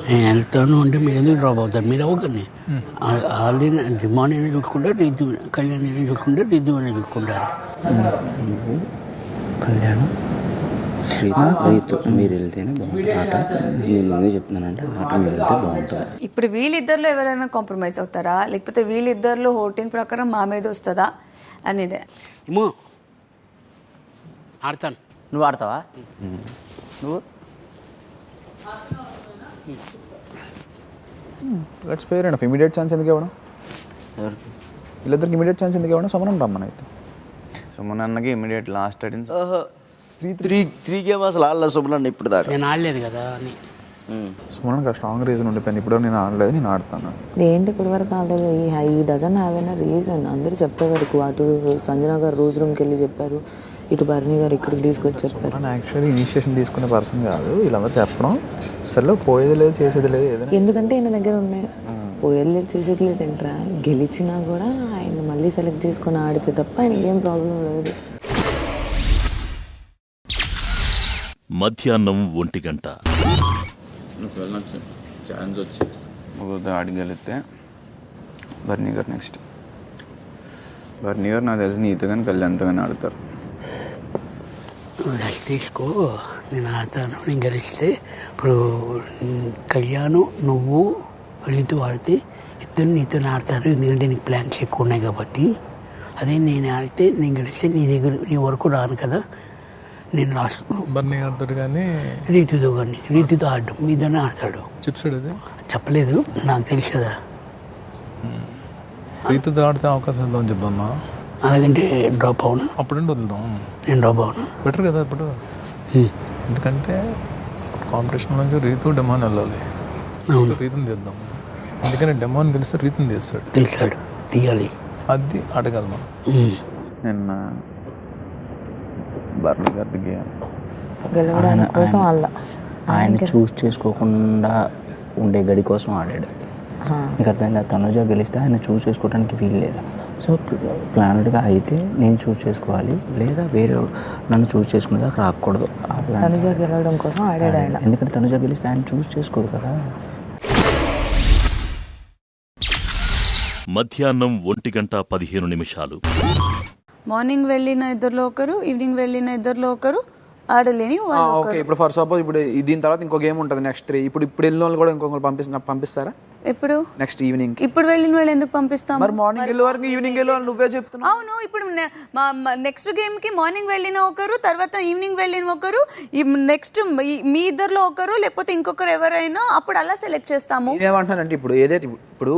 నేను వెళ్తాను అంటే మీరు ఎందుకు డ్రాప్ అవుతారు? మీరు అవ్వకండి. ఆల్రెడీ డిమాండ్ అయినా చూసుకుంటారు, రీతి కళ్యాణ్ అయినా చూసుకుంటారు, రీతి అయినా చూసుకుంటారు. కళ్యాణ్ రీతు మీరు వెళ్తేనే బాగుంటుంది ఆట. నేను ఎందుకు చెప్తున్నానంటే ఆట మీరు వెళ్తే బాగుంటుంది. ఇప్పుడు వీళ్ళిద్దరిలో ఎవరైనా కాంప్రమైజ్ అవుతారా, లేకపోతే వీళ్ళిద్దరిలో ఓటింగ్ ప్రకారం మా మీద వస్తుందా అనేదే. ఏమో ఆడతాను. నువ్వు ఆడతావా? నువ్వు let's fair and immediate chance ఎందుకు ఇవ్వడం? వీళ్ళిద్దరికి ఇమీడియట్ ఛాన్స్ ఎందుకు ఇవ్వడం? సుమన్ రమ్మని అయితే సుమన్ అన్నకి ఇమీడియట్ లాస్ట్ అటెండెన్స్ 3 గేమ్ అసలు ఆడలేదు సుమన్ ఇప్పుడు దాకా. నేను ఆడలేదు కదా అని సుమన్ స్ట్రాంగ్ రీజన్ ఉండిపోయింది. ఇప్పుడు నేను ఆడలేదు, నేను ఆడతాను. ఏంటి ఇప్పటి వరకు ఆడలేదు? ఈ డజన్ హ్యావ్ ఎన్ రీజన్. అందరూ చెప్పే వరకు అటు సంజన గారు రోజు రూమ్కి వెళ్ళి చెప్పారు, ఇటు భరణి గారు ఇక్కడికి తీసుకొచ్చి చెప్పారు. యాక్చువల్లీ ఇనిషియేషన్ తీసుకునే పర్సన్ కాదు. వీళ్ళందరూ చెప్పడం సరే పోయేది లేదు చేసేది లేదు ఏదైనా. ఎందుకంటే ఆయన దగ్గర ఉన్నాయి. పోయేది లేదు చేసేది లేదు ఏంట్రా. గెలిచినా కూడా ఆయన మళ్ళీ సెలెక్ట్ చేసుకొని ఆడితే తప్ప ఆయనకి ఏం ప్రాబ్లం లేదు. మధ్యాహ్నం 1 గంట. ఛాన్స్ వచ్చి ఆడగలిగితే భరణి గారు నెక్స్ట్. భరణి గారు నాకు తెలిసి నీతో కానీ కళ్యాణ్తో కానీ ఆడతారు. రెస్ట్ తీసుకో, నేను ఆడతాను. నేను గెలిస్తే ఇప్పుడు కళ్యాణ్ నువ్వు నీతో ఆడితే ఇద్దరు నీతో ఆడతారు. ఎందుకంటే నీకు ప్లాన్స్ ఎక్కువ ఉన్నాయి కాబట్టి. అదే నేను ఆడితే నేను గెలిస్తే నీ దగ్గర నీ వరకు రాను కదా. నేను లాస్ట్ బర్నీ గారితో కానీ రీతితో కానీ రీతితో ఆడడం మీతోనే ఆడతాడు. చెప్పాడు చెప్పలేదు, నాకు తెలుసు కదా. రీతితో ఆడితే అవకాశం ఇద్దామని చెప్పమ్మా. అలాగంటే డ్రాప్ అవునా? అప్పుడంటే వదులుదాం. నేను డ్రాప్ అవునా? బెటర్ కదా ఇప్పుడు. ఎందుకంటే కాంపిటీషన్ నుంచి రీతు డెమాన్ వెళ్ళాలి. రీతిని తీద్దాం. అందుకని డెమాన్ గెలిస్తే రీతిని తీస్తాడు. తీస్తాడు, తీయాలి. అది అడగాలి నిన్న భరణి గారి గెలవడం కోసం ఆయన చూస్ చేసుకోకుండా ఉండే గడి కోసం ఆడాడు. నీకు అర్థమైందా? తనుజ గెలిస్తే ఆయన చూస్ చేసుకోవడానికి వీలు లేదు. సో ప్లానెడ్గా అయితే నేను చూస్ చేసుకోవాలి, లేదా వేరే నన్ను చూస్ చేసుకునేదాకా రాకూడదు. తనుజ గెలవడం కోసం ఆడాడు ఆయన. ఎందుకంటే తనుజ గెలిస్తే ఆయన చూస్ చేసుకోదు కదా. మధ్యాహ్నం 1:15. మార్నింగ్ వెళ్ళిన ఇద్దరిలో ఒకరు, ఈవినింగ్ వెళ్ళిన ఇద్దరిలో ఒకరు ఆడలేని వాళ్ళు ఓకే, ఇప్పుడు ఫర్ సపోజ్ ఇప్పుడు దీని తర్వాత ఇంకో గేమ్ ఉంటుంది నెక్స్ట్ 3. ఇప్పుడు వెళ్ళిన వాళ్ళు కూడా ఇంకొకరు పంపిస్తారా ఎప్పుడు నెక్స్ట్ ఈవినింగ్? ఇప్పుడు వెళ్ళిన వాళ్ళు ఎందుకు పంపిస్తాం? మరి మార్నింగ్ వెళ్ళే వరకు ఈవినింగ్ వెళ్ళే వాళ్ళు నువ్వే చెప్తున్నావు. అవును, ఇప్పుడు నెక్స్ట్ గేమ్ కి మార్నింగ్ వెళ్ళిన ఒకరు, తర్వాత ఈవినింగ్ వెళ్ళిన ఒకరు, నెక్స్ట్ మీ ఇద్దరులో ఒకరు, లేకపోతే ఇంకొకరు ఎవరైనా, అప్పుడు అలా సెలెక్ట్ చేస్తాము. ఏమంటానంటే ఇప్పుడు ఏదైతే ఇప్పుడు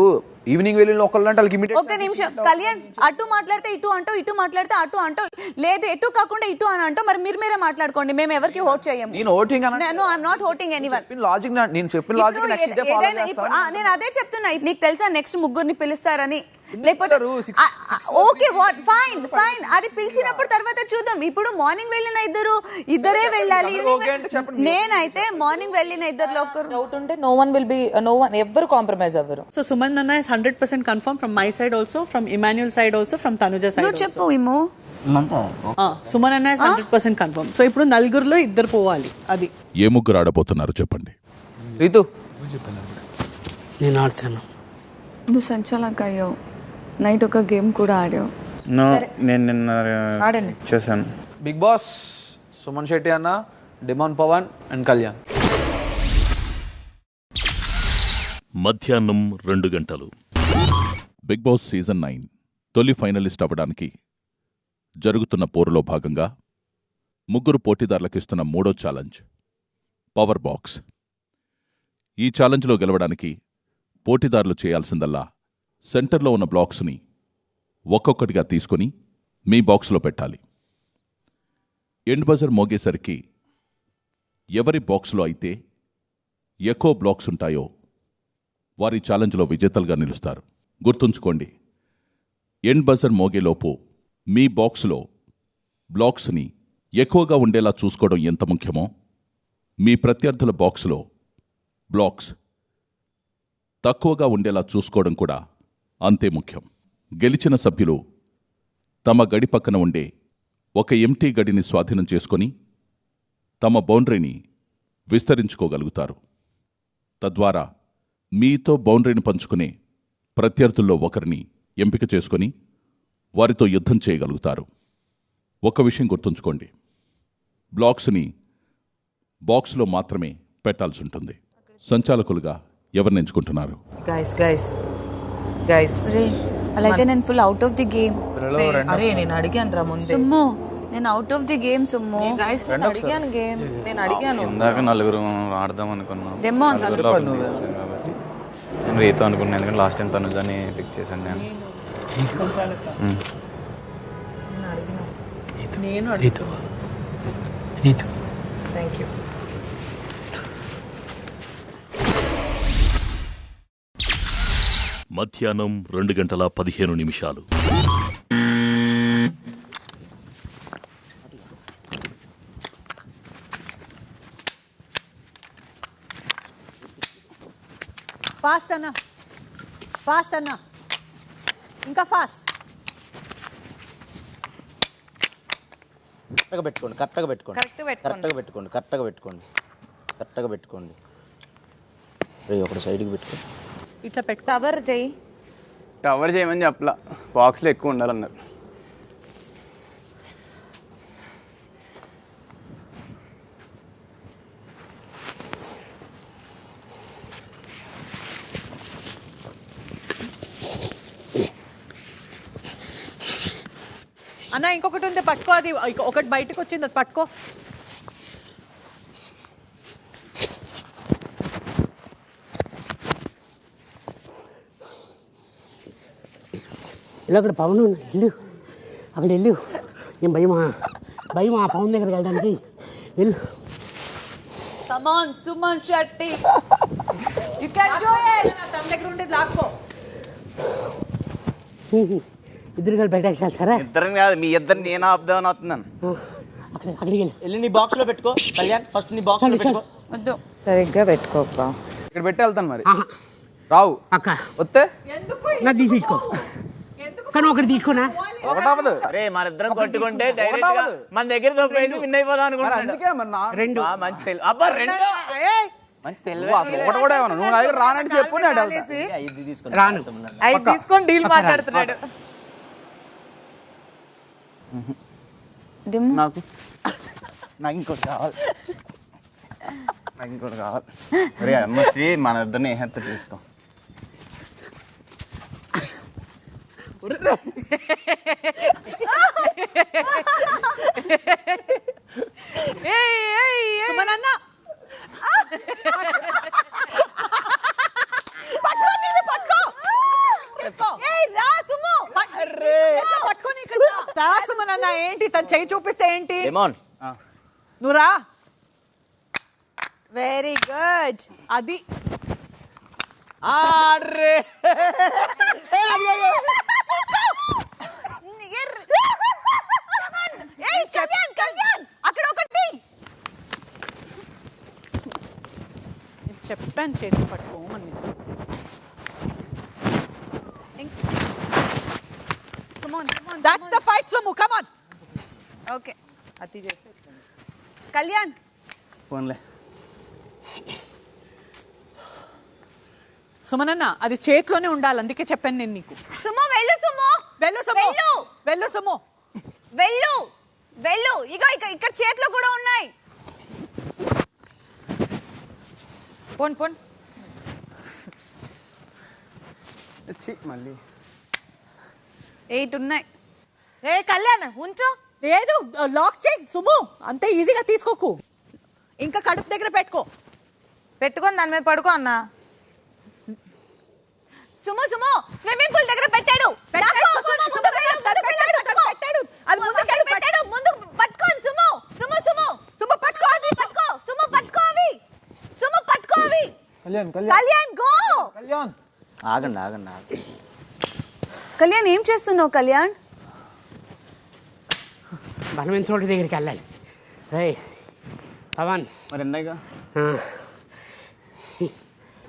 ఈవినింగ్ వెళ్ళిన ఒకళ్ళు అంటే వాళ్ళకి ఇమిడియట్. ఒక నిమిషం కళ్యాణ్, అటు మాట్లాడితే ఇటు అంటావు, ఇటు మాట్లాడితే అటు అంటావు, లేదు ఎటు కాకుండా ఇటు అని అంటావు. మరి మీరే మాట్లాడుకోండి, మేము ఎవరికి ఓట్ చేయము. నేను voting no, I am not voting anyone. Logic నేను చెప్పిన లాజిక్ నెక్స్ట్ ఇదే ఫాలో చేస్తాను. నేను అదే చెప్తున్నా. నీకు తెలుసా నెక్స్ట్ ముగ్గురిని పిలుస్తారని? లేకపోతే ఓకే, వాట్, ఫైన్ ఫైన్, అది పిలిచినప్పుడు తర్వాత చూద్దాం. ఇప్పుడు మార్నింగ్ వెళ్ళిన ఇద్దరే వెళ్ళాలి. నేనైతే మార్నింగ్ వెళ్ళిన ఇద్దరులో ఒకరు డౌట్ ఉంటే నో వన్ ఎవ్వరు కాంప్రమైజ్ అవ్వరు. సో సుమన్ అన్న is 100% confirmed from my side also, from Emmanuel side also, from Tanuja side. నువ్వు చెప్పు ఇమో. సుమన్ అన్న is 100% confirmed. సో ఇప్పుడు నలుగురులో ఇద్దరు పోవాలి. అది ఏ ముగ్గురు ఆడబోతున్నారు చెప్పండి. రీతు, నేను ఆడతాను. నువ్వు సంచాలక అయ్యావు, నైట్ ఒక గేమ్ కూడా ఆడావు. నేను నిన్న చేశాను. బిగ్ బాస్ సుమన్ శెట్టి అన్న, డిమాన్ పవన్ అండ్ కళ్యాణ్. మధ్యాహ్నం 2 గంటలు. బిగ్ బాస్ సీజన్ 9 తొలి ఫైనలిస్ట్ అవ్వడానికి జరుగుతున్న పోరులో భాగంగా ముగ్గురు పోటీదారులకిస్తున్న 3వ ఛాలెంజ్ పవర్ బాక్స్. ఈ ఛాలెంజ్లో గెలవడానికి పోటీదారులు చేయాల్సిందల్లా సెంటర్లో ఉన్న బ్లాక్స్ని ఒక్కొక్కటిగా తీసుకుని మీ బాక్స్లో పెట్టాలి. ఎండ్ బజర్ మోగేసరికి ఎవరి బాక్స్లో అయితే ఎక్కువ బ్లాక్స్ ఉంటాయో వారి ఛాలెంజ్లో విజేతలుగా నిలుస్తారు. గుర్తుంచుకోండి, ఎండ్ బజర్ మోగేలోపు మీ బాక్స్లో బ్లాక్స్ని ఎక్కువగా ఉండేలా చూసుకోవడం ఎంత ముఖ్యమో, మీ ప్రత్యర్థుల బాక్స్లో బ్లాక్స్ తక్కువగా ఉండేలా చూసుకోవడం కూడా అంతే ముఖ్యం. గెలిచిన సభ్యులు తమ గడి పక్కన ఉండే ఒక ఎంటీ గడిని స్వాధీనం చేసుకొని తమ బౌండరీని విస్తరించుకోగలుగుతారు. తద్వారా మీతో బౌండరీని పంచుకునే ప్రత్యర్థుల్లో ఒకరిని ఎంపిక చేసుకొని వారితో యుద్ధం చేయగలుగుతారు. ఒక విషయం గుర్తుంచుకోండి, బ్లాక్స్ని బాక్స్లో మాత్రమే పెట్టాల్సి ఉంటుంది. సంచాలకులుగా ఎవరిని ఎంచుకుంటున్నారు? అలాగే నేను full out of the game. అరే నేను అడిగాను రా ముందే. సుమ్ము, నేను out of the game. Summu, నేను అడిగాను గేమ్, నేను అడిగాను. ఇందాక నలుగురు ఆడదాం అనుకున్నాను. నేను రీతు అనుకున్నాను, ఎందుకంటే లాస్ట్ టైం తనుజాని పిక్ చేశాను నేను. Thank you. మధ్యాహ్నం 2 గంటల 15 నిమిషాలు. ఫాస్ట్ అన్న, ఫాస్ట్ అన్న, ఇంకా ఫాస్ట్. కరెక్ట్గా పెట్టుకోండి. ఒకటి సైడ్కి పెట్టుకో. ఇట్లా పెట్టు. కవర్ చేయమని చెప్పలా, బాక్స్లో ఎక్కువ ఉండాలన్నారు. అన్న ఇంకొకటి ఉంది, పట్టుకో. అది ఒకటి బయటకు వచ్చింది, అది పట్టుకో. ఇలా అక్కడ పవన్ వెళ్ళు, అక్కడ వెళ్ళు. నేను భయమా పవన్ దగ్గరికి వెళ్ళడానికి. వెళ్ళు. Come on, Suman Shetty. You can do it. తన దగ్గర ఉండేది లాక్కో. ఇద్దరు కలిసి బయట వెళ్తారా? ఇద్దరిని కాదు, మీ ఇద్దరిని నేను ఆపుదామని వస్తున్నాను. అక్కడికి వెళ్ళి నీ బాక్స్లో పెట్టుకో. కళ్యాణ్ ఫస్ట్ నీ బాక్స్లో పెట్టుకో. వద్దు, సరిగ్గా పెట్టుకోప్పా. ఇక్కడ పెట్టి వెళ్తాను. మరి రావు అక్క వస్తే నాకు తీసుకో, కానీ ఒకటి తీసుకోనా? ఒకటవదు. అరే మనిద్దరం కొట్టుకుంటే మన దగ్గర విన్ అయిపోదాం అనుకుంటున్నాను. రెండు మంచి తెలివి. అబ్బా రెండు మంచి తెలివి. ఒకటి కూడా ఏమన్నా నువ్వు నా దగ్గర రానంటే చెప్పు, నేను రాను. 5 తీసుకొని డీల్ మాట్లాడుతున్నాడు. నాకు నాకు ఇంకోటి కావాలి. ఒరే అమ్మ వచ్చి మన ఇద్దరిని ఏహత్త చేసుకో. ఏంటి తను చెయ్యి చూపిస్తే ఏంటి? నువ్వు రా. Very good. అది అక్కడ ఒకటి చెప్పాను, చేతి పట్టుకోమని. That's the fight, Sumu. Come on. Okay. అతి చేస్తే కళ్యాణ్ ఫోన్లే. సుమనన్న అది చేతిలోనే ఉండాలి, అందుకే చెప్పాను నేను నీకు. సుమో వెళ్ళు, సుమో వెళ్ళు, సుమో వెళ్ళు, సుమో వెళ్ళు వెళ్ళు. ఇగో ఇక్కడ చేతిలో కూడా ఉన్నాయి. Phone phone. మళ్ళీ 8 ఉన్నాయి. ఏ కళ్యాణ్ ఉంచు. లేదు లాక్ చేయి సుము, అంతే ఈజీగా తీసుకోకు. ఇంకా కడుపు దగ్గర పెట్టుకొని దాని మీద పడుకో అన్న. సుమో స్విమ్మింగ్ పూల్ దగ్గర పెట్టాడు. ముందు పట్టుకోండి. సుమో పట్టుకో అవి. కళ్యాణ్ గో. ఆగండి. కళ్యాణ్ ఏం చేస్తున్నావు కళ్యాణ్? బలమైన చోటు దగ్గరికి వెళ్ళాలి. రే పవన్, మరి ఎన్నయ్యగా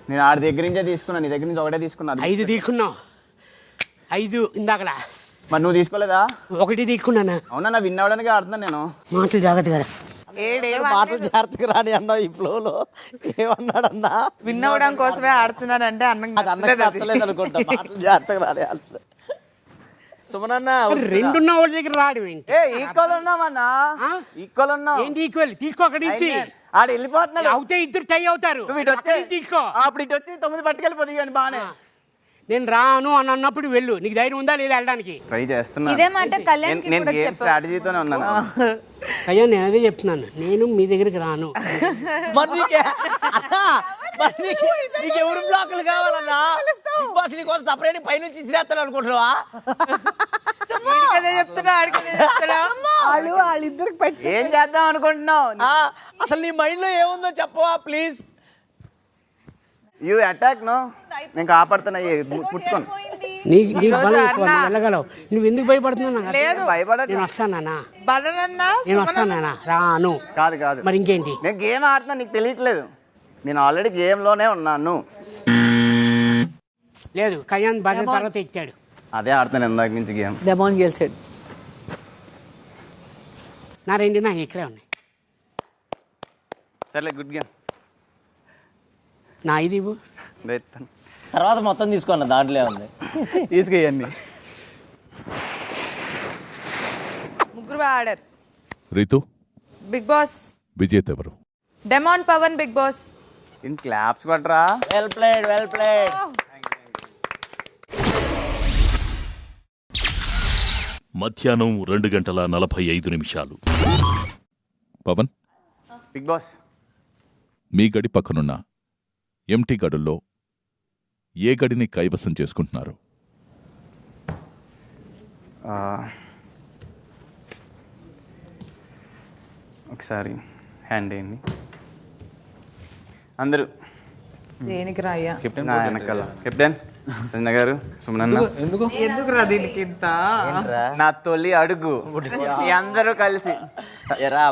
నేను ఆడి దగ్గర నుంచే తీసుకున్నాను, నీ దగ్గర నుంచి ఒకటే తీసుకున్నా. 5 తీసుకున్నావు. 5 ఇందాకలా. మరి నువ్వు తీసుకోలేదా? 1 తీసుకున్నానా? అవునా, విన్ అవ్వడానికి ఆడుతున్నాను నేను. మాటలు జాగ్రత్త కదా. మాటలు జాగ్రత్తగా రాని అన్నా. ఈ ఫ్లోలో ఏమన్నాడన్నా? విన్ అవ్వడం కోసమే ఆడుతున్నాడంటే నచ్చలేదు అనుకుంటా. మాటలు జాగ్రత్తగా రాని అంటారు. సుమనన్న 2 ఉన్న వాళ్ళ దగ్గర రావడం ఏంటి? ఈక్వల్ ఉన్నామన్నా, ఈక్వల్ ఉన్నాం. ఏంటి ఈక్వల్? తీసుకో అక్కడి నుంచి. ఆడు వెళ్ళిపోతున్నాడు. అవుతే ఇద్దరు టై అవుతారు. తీసుకో. అప్పుడు ఇటు వచ్చి 9 పట్టుకెళ్ళిపోతుంది. బానే నేను రాను అని అన్నప్పుడు వెళ్ళు. నీకు ధైర్యం ఉందా లేదా వెళ్ళడానికి? ట్రై చేస్తున్నా. ఇదే మాట కళ్యాణ్ నేను గేమ్ స్ట్రాటజీతోనే ఉన్నాను. అయ్యా నేను అదే చెప్తున్నాను, నేను మీ దగ్గరికి రాను. నీకు ఎవరు బ్లాకులు కావాలన్నా? బాస్ నీకోసం సపరేట్ పైనుంచి ఇసిరేస్తాను అనుకుంటున్నావా? వాళ్ళిద్దరికి పెట్టి ఏం చేద్దాం అనుకుంటున్నావు? అసలు నీ మైండ్ లో ఏముందో చెప్పవా ప్లీజ్. యూ అటాక్ నో, నేను కాపాడుతున్నా. పుట్టుకోను. నీకు బలం ఎక్కువ, నువ్వు వెళ్ళగలవు. నువ్వు ఎందుకు భయపడుతున్నావు? నేను వస్తానా? నేను వస్తానా? రాను. కాదు మరి ఇంకేంటి? నేను గేమ్ ఆడుతున్నా, నీకు తెలియట్లేదు. నేను ఆల్రెడీ గేమ్ లోనే ఉన్నాను. లేదు, కళ్యాణ్ బాగా తర్వాత ఎక్కాడు. అదే ఆడుతాను ఇందాక నుంచి గేమ్. డెమాన్ గెలిచాడు. నా 2 ఇక్కడే ఉన్నాయి. సర్లే, గుడ్ గేమ్. నా 5 ఇవ్వు. తర్వాత మొత్తం తీసుకోండి, దాంట్లో ఉంది. తీసుకెయ్యండి. ముగ్గురు ఆడారు. రీతు బిగ్ బాస్ విజేత ఎవరు? Demon, Pawan big Boss. In claps కొట్రా. Well played. మధ్యాహ్నం 2:45. పవన్, బిగ్ బాస్ మీ గడి పక్కనున్న ఎంటీ గడుల్లో ఏ గడిని కైవసం చేసుకుంటున్నారు? ఒకసారి హ్యాండ్ అయింది అందరూ. దేనికి రాయ్యా? కెప్టెన్ వెనకాల. కెప్టెన్ రచన గారు, సుమనన్న. ఎందుకు రా దీనికి ఇంత? నా తొలి అడుగు అందరూ కలిసి. ఎరా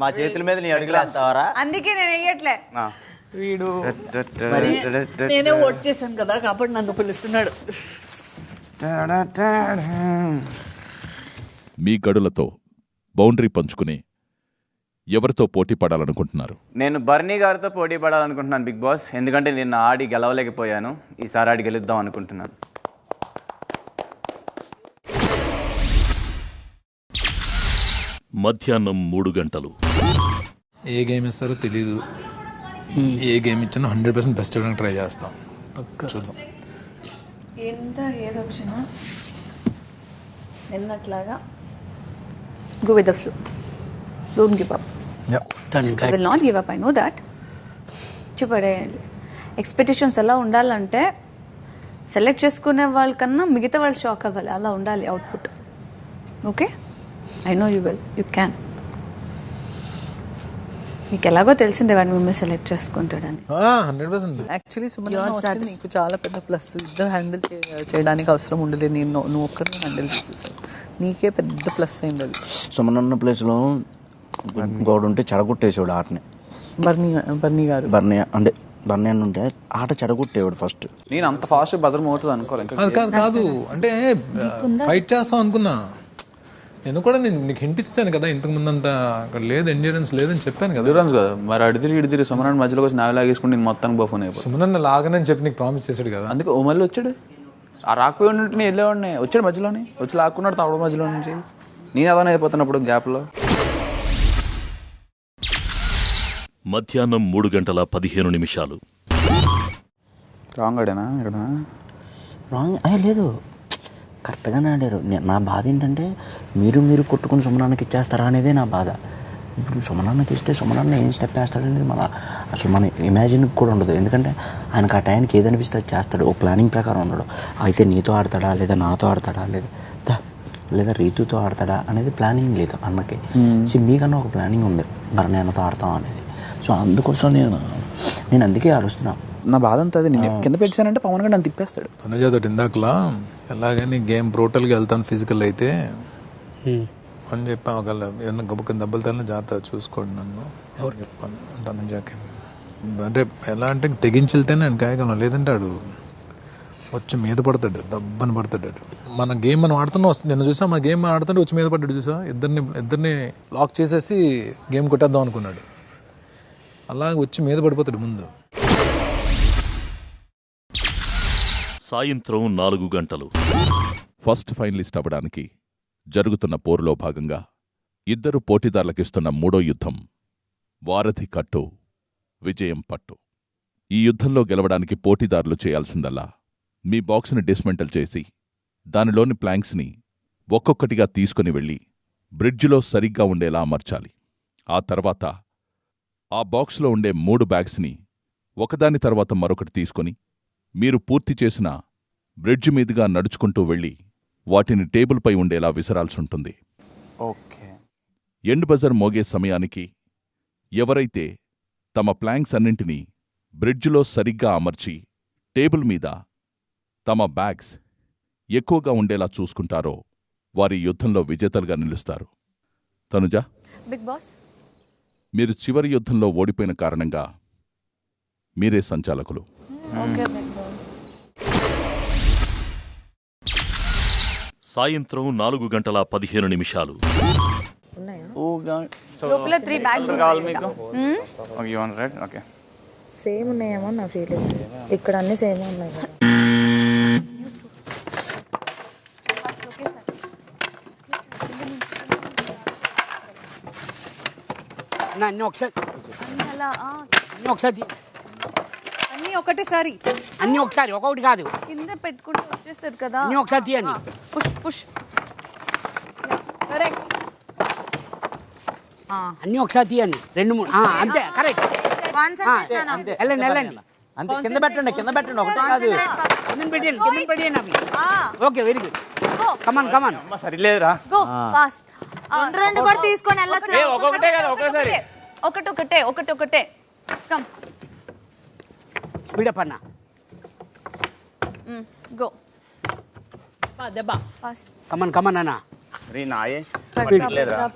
మా చేతుల మీద నీ అడుగులేస్తావారా? అందుకే నేను వేయట్లే. వీడు నేనే ఓట్ చేశాను కదా, కాబట్టి నన్ను పిలుస్తున్నాడు. మీ గడులతో బౌండరీ పంచుకుని ఎవరితో పోటీ పడాలనుకుంటున్నారు? నేను బర్నీ గారితో పోటీ పడాలనుకుంటున్నాను బిగ్ బాస్. ఎందుకంటే నిన్న ఆడి గెలవలేకపోయాను, ఈసారి ఆడి గెలుద్దాం అనుకుంటున్నాను. మధ్యాహ్నం 3 గంటలు. ఏ గేమ్ ఇస్తారో తెలీదు. ఏ గేమ్ ఇచ్చినా 100% బెస్ట్ ఇవ్వడానికి ట్రై చేస్తాం. చూద్దాం. ఏదో వచ్చినా నిన్నట్లాగా go with the flow. Don't give up. I will not give up. I know that. చెప్పడేయండి. ఎక్స్పెక్టేషన్స్ ఎలా ఉండాలంటే సెలెక్ట్ చేసుకునే వాళ్ళకన్నా మిగతా వాళ్ళు షాక్ అవ్వాలి, అలా ఉండాలి output. Okay, I know you will, you can. మీకు ఎలాగో తెలిసిందే వాడు మిమ్మల్ని సెలెక్ట్ చేసుకుంటాడని. 100%. యాక్చువల్లీ సుమన్ నీకు చాలా పెద్ద ప్లస్. ఇద్దరు హ్యాండిల్ చేయడానికి అవసరం ఉండలేదు, నువ్వు ఒక్కరిని హ్యాండిల్ చేసేసావు, నీకే పెద్ద ప్లస్ అయింది అది. సుమన్ అన్న ప్లేస్లో గౌడ్ ఉంటే చెడగొట్టేసాడు ఆటని. బర్నీ గారు అంటే బర్నీ అని ఉంటే ఆట చెడగొట్టేవాడు ఫస్ట్. నేను అంత ఫాస్ట్ బజర్ మోతుంది అనుకోలేదు. కాదు అంటే ఫైట్ చేస్తాం అనుకున్నా. నేను కూడా నీకు హింట్ ఇచ్చాను కదా ఇంతకు ముందు, అంతా అక్కడ లేదు, ఎండ్యూరెన్స్ లేదని చెప్పాను కదా. ఎండ్యూరెన్స్ కదా మరి, అడిదిరి సుమన్ మధ్యలో వచ్చి నావి లాగేసుకుని నేను మొత్తానికి బఫోన్ అయిపోయి. సుమన్ లాగనని చెప్పి నీకు ప్రామిస్ చేశాడు కదా, అందుకే ఓ మళ్ళీ వచ్చాడు. ఆ రాకపోయి ఉన్నట్టు నేను వెళ్ళేవాడిని, వచ్చాడు మధ్యలోనే వచ్చి లాక్కున్నాడు తమ్ముడు మధ్యలో నుంచి. నేను అదనే అయిపోతున్నప్పుడు గ్యాప్లో. మధ్యాహ్నం 3:15. రాంగ్ ఆడానా ఇక్కడ? రాంగ్ లేదు, కరెక్ట్గానే ఆడారు. నా బాధ ఏంటంటే మీరు కొట్టుకుని సుమనాన్నకి ఇచ్చేస్తారా అనేదే నా బాధ. ఇప్పుడు సుమనాన్నకి ఇస్తే సుమనాన్న ఏం స్టెప్ వేస్తాడనేది అసలు మన ఇమాజిన్ కూడా ఉండదు. ఎందుకంటే ఆయనకు ఆ టైంకి ఏదనిపిస్తే అది చేస్తాడు, ఓ ప్లానింగ్ ప్రకారం ఉండడు. అయితే నీతో ఆడతాడా లేదా నాతో ఆడతాడా లేదా రీతుతో ఆడతాడా అనేది ప్లానింగ్ లేదు అన్నకి. సో మీకన్నా ఒక ప్లానింగ్ ఉంది, మరి నేనతో ఆడతాం అనేది. సో అందుకోసం నేను అందుకే ఆడుస్తున్నా. నా బాధ అంతా అది. నేను కింద పెట్టానంటే పవన్ గారు నన్ను తిప్పేస్తాడు. తనుజాతో ఇందాకలా ఎలాగని గేమ్ బ్రూటల్గా వెళ్తాను ఫిజికల్ అయితే అని చెప్పా. ఒకవేళ ఏమన్నా గబుక్క దెబ్బలు తల్లి జాగ్రత్త చూసుకోండి నన్ను ఎవరు చెప్పాను తనుజాకి. అంటే ఎలా అంటే తెగించి వెళ్తేనే నేను కాయగలను, లేదంటే ఆడు వచ్చి మీద పడతాడు, దబ్బని పడతాడు. మన గేమ్ మనం ఆడుతున్నాం, నిన్న చూసా మన గేమ్ ఆడుతుంటే వచ్చి మీద పడ్డాడు చూసా. ఇద్దరిని లాక్ చేసేసి గేమ్ కొట్టేద్దాం అనుకున్నాడు, అలా వచ్చి మీద పడిపోతాడు ముందు. సాయంత్రం 4 ఫస్ట్ ఫైనలిస్ట్ అవ్వడానికి జరుగుతున్న పోరులో భాగంగా ఇద్దరు పోటీదారులకిస్తున్న మూడో యుద్ధం వారధి కట్టు విజయం పట్టు. ఈ యుద్ధంలో గెలవడానికి పోటీదారులు చేయాల్సిందల్లా మీ బాక్స్ని డిస్మెంటల్ చేసి దానిలోని ప్లాంక్స్ని ఒక్కొక్కటిగా తీసుకుని వెళ్ళి బ్రిడ్జిలో సరిగ్గా ఉండేలా అమర్చాలి. ఆ తర్వాత ఆ బాక్స్లో ఉండే 3 బ్యాగ్స్ని ఒకదాని తర్వాత మరొకటి తీసుకొని మీరు పూర్తి చేసిన బ్రిడ్జ్ మీదుగా నడుచుకుంటూ వెళ్ళి వాటిని టేబుల్పై ఉండేలా విసరాల్సుంటుంది. ఓకే. ఎండ్ బజర్ మోగే సమయానికి ఎవరైతే తమ ప్లాంక్స్ అన్నింటినీ బ్రిడ్జ్లో సరిగ్గా అమర్చి టేబుల్ మీద తమ బ్యాగ్స్ ఎక్కువగా ఉండేలా చూసుకుంటారో వారి యుద్ధంలో విజేతలుగా నిలుస్తారు. తనుజ, బిగ్ బాస్, మీరు చివరి యుద్ధంలో ఓడిపోయిన కారణంగా మీరే సంచాలకులు. సాయంత్రం 4:15. లోపల 3 బ్యాగ్స్ ఓకే. సేమ్ ఉన్నాయేమో నా ఫీలింగ్, ఇక్కడ అన్ని సేమ్ ఉన్నాయి కదా. అన్నీ ఒకటేసారి, అన్నీ ఒకసారి, ఒకటి కాదు. కింద పెట్టుకుంటూ వచ్చేస్తుంది కదా, అన్నీ ఒకసారి తీయండి. Push push. కరెక్ట్. అన్నీ ఒకసారి తీయండి, 2 3 అంతే. కరెక్ట్. వెళ్ళండి అంతే. కింద పెట్టండి ఒకటే కాదు. కింద పెట్టండి అవి. Okay, very good. కమాన్. సరిలేదురా. Go fast. 2 కూడా తీసుకొని వెళ్ళొచ్చు. ఒకటే కదా, ఒకసారి. ఒకటే. కమ్. స్పీడప్ అన్న. గో. దెబ్బ. ఫాస్ట్. కమాన్ అన్న. రీ నాయే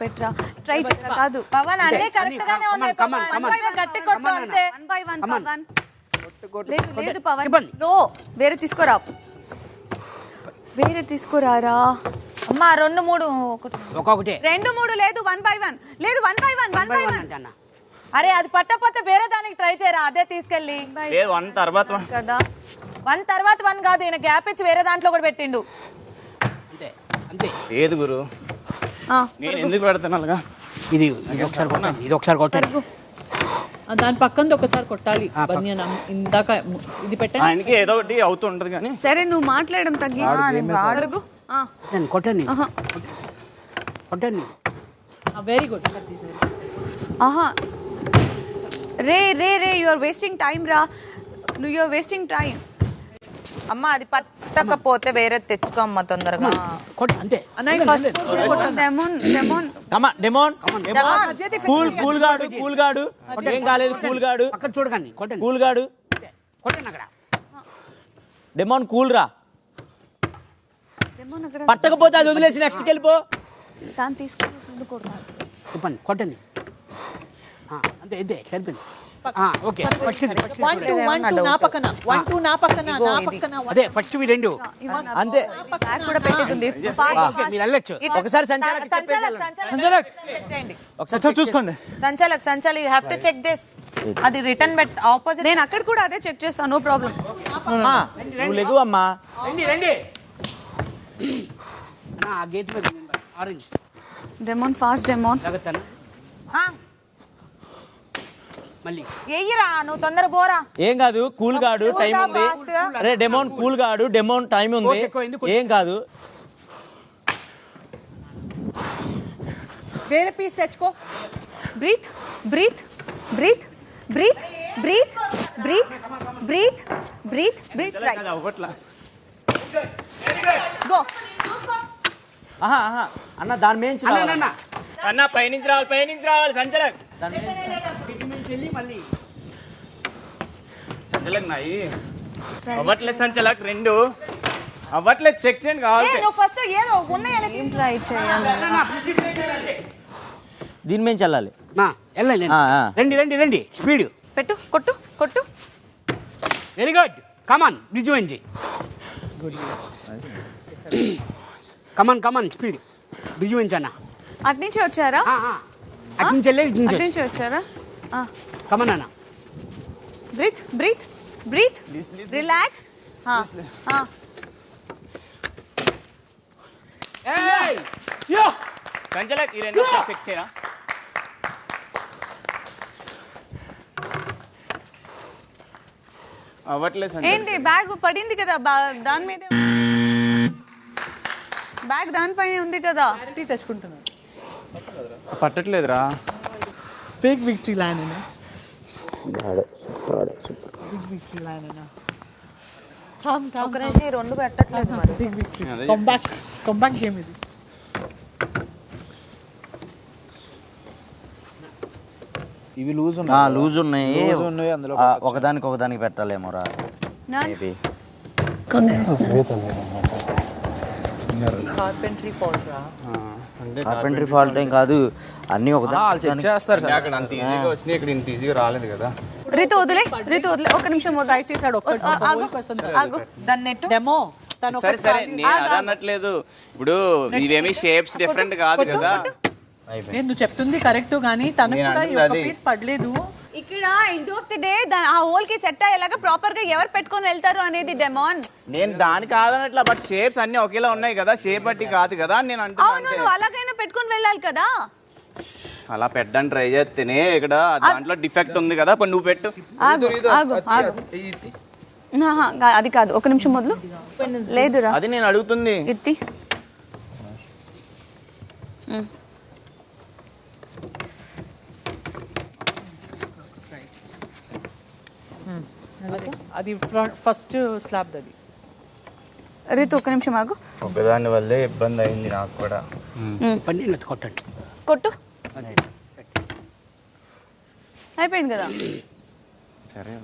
పెట్రా ట్రై చేయరా కాదు. పవన్ అన్నీ కరెక్ట్ గానే ఉన్నాయి. గట్టి కొట్టు అంతే. 1 by 1 పవన్. లేదు పవన్. నో, వేరే తీసుకురారా. అమ్మా 2 3 ఒక్కొక్కటే. 2 3 లేదు, 1 by 1 లేదు. 1 by 1 అరే అది పట్టకపోతే వేరే దానికి ట్రై చేయరా, అదే తీసుకెళ్ళి. లేదు 1 తర్వాత కదా. 1 తర్వాత 1 కాదు, ఈయన గ్యాప్ ఇచ్చి వేరే దాంట్లో కూడా పెట్టిండు. అంతే. లేదు గురు, నేను ఎందుకు పెడతాను అలాగా? ఇది ఒకసారి కొట్టండి, ఇది ఒకసారి కొట్టండి. దాని పక్కన ఒకసారి కొట్టాలి. ఇందాక ఇది పెట్టండి. ఆయనకి ఏదో ఒకటి అవుతుంటది కానీ. సరే నువ్వు మాట్లాడడం తగ్గి అడుగు. కొట్టండి కొట్టండి. Very good. ఆహా రే రే రే యు ఆర్ వేస్టింగ్ టైం రా, యు ఆర్ వేస్టింగ్ టైం. అమ్మ అది పట్టకపోతే వేరే తెచ్చుకో అమ్మ తొందరగా. అంతే. కూల్ గాడు ఏం కాలేదు. కూల్ గాడు అక్కడ చూడకండి. కొట్టండి. కూల్ గాడు కొట్టండి అక్కడ. డెమోన్ కూల్ రా. పట్టకపోతే అది వదిలేసి నెక్స్ట్కి వెళ్ళిపో. దాన్ని తీసుకుని కొడతాను. చెప్పండి కొట్టండి. అంతే ఇదే సరిపోయింది. ఓకే అదే ఫస్ట్ ఇవి రెండు అంతే. మీరు వెళ్ళొచ్చు. ఒకసారి ఒకసారి చూసుకోండి. సంచాలక్ you have to check this. అది రిటర్న్ బెట్ ఆపోజిట్. నేను అక్కడ కూడా అదే చెక్ చేస్తాను. No problem. నువ్వు లెగు అమ్మా. రండి గేట్ మీద ఆరెంజ్. Demon fast demon. మళ్ళీ ఎయ్యిరా నువ్వు తొందర పోరా. ఏం కాదు. కూల్ గాడు టైం ఉంది. అరే డెమోన్ కూల్ గాడు. డెమోన్ టైం ఉంది. ఏం కాదు. వేరే పీస్ తెచ్చుకో. Breath breath breath breath breath breath breath breath breath right go. అన్న దాని మీద అన్న పైనుంచి రావాలి సంచలక్. సంచలక్ నాయి అవ్వట్లేదు. సంచలక్ రెండు అవ్వట్లేదు. చెక్ చేయండి కావాలి. నువ్వు ఫస్ట్ ఏదో ఉన్నాయని ట్రై చేయాలి. దీని మీద చల్లాలి. రండి రండి రండి. స్పీడ్ పెట్టు. కొట్టు కొట్టు. Very good. Come on bridge come on speed. Bridge వెంచి అన్న. అటు నుంచి వచ్చారా? అటు నుంచి వెళ్ళే ఇటు నుంచి వచ్చారా? కమాన్ అన్న. Breathe breath breathe relax. సంచలక్ ఈ రెండు చెక్ చేయరా. అవ్వట్లేదు. ఏంటి బ్యాగ్ పడింది కదా దాని మీద. బ్యాగ్ దానిపైన ఉంది కదా. తెచ్చుకుంటున్నాను. పట్టట్లేదురా. బిగ్ విక్టరీ లైన్ ఒక నిమిషం రెండు పెట్టట్లేదు మరి. Big victory. కంబ్యాక్ గేమ్ ఇది. ఇవి లూజ్ ఉన్నాయి. అందులో ఒకదానికి పెట్టాలేమోరా. కార్పెంటరీ ఫాల్ట్ రా. కార్పెంటరీ ఫాల్ట్ ఏం కాదు. అన్ని ఒకదానికి చేస్తారు. అక్కడ అంత ఈజీగా వచ్చినాయి, ఇక్కడ ఇంత ఈజీగా రాలేదు కదా. రితు వదిలే ఒక నిమిషం ట్రై చేశాడు. డెమో సరే నేను అది అనట్లేదు. ఇప్పుడు ఇవేమి షేప్స్ డిఫరెంట్ కాదు కదా. నువ్వు చెప్తుంది కరెక్ట్ గానీ తనకు కూడా ఒక పీస్ పడలేదు. ఇక్కడ ఎండ్ ఆఫ్ ది డే ఆ హోల్ కి సెట్ అయ్యేలాగా ప్రాపర్ గా ఎవరు పెట్టుకొని వెళ్తారు అనేది డెమోన్. నేను దాని కాదనట్లా. బట్ షేప్స్ అన్ని ఒకేలా ఉన్నాయి కదా. షేప్ బట్టి కాదు కదా నేను అంటున్నా. అవును నువ్వు అలాగైనా పెట్టుకొని వెళ్ళాలి కదా. అలా పెట్టడానికి ట్రై చేస్తేనే ఇక్కడ దాంట్లో డిఫెక్ట్ ఉంది కదా. ఇప్పుడు నువ్వు పెట్టు. అది కాదు. ఒక నిమిషం మొదలు. లేదురా అది నేను అడుగుతుంది. ఎత్తి అది ఫస్ట్ స్లాబ్. అది రితు ఒక నిమిషం ఆగు. ఒకదాని వల్లే ఇబ్బంది అయింది నాకు కూడా. కొట్టండి. కొట్టు. అయిపోయింది కదా. సరే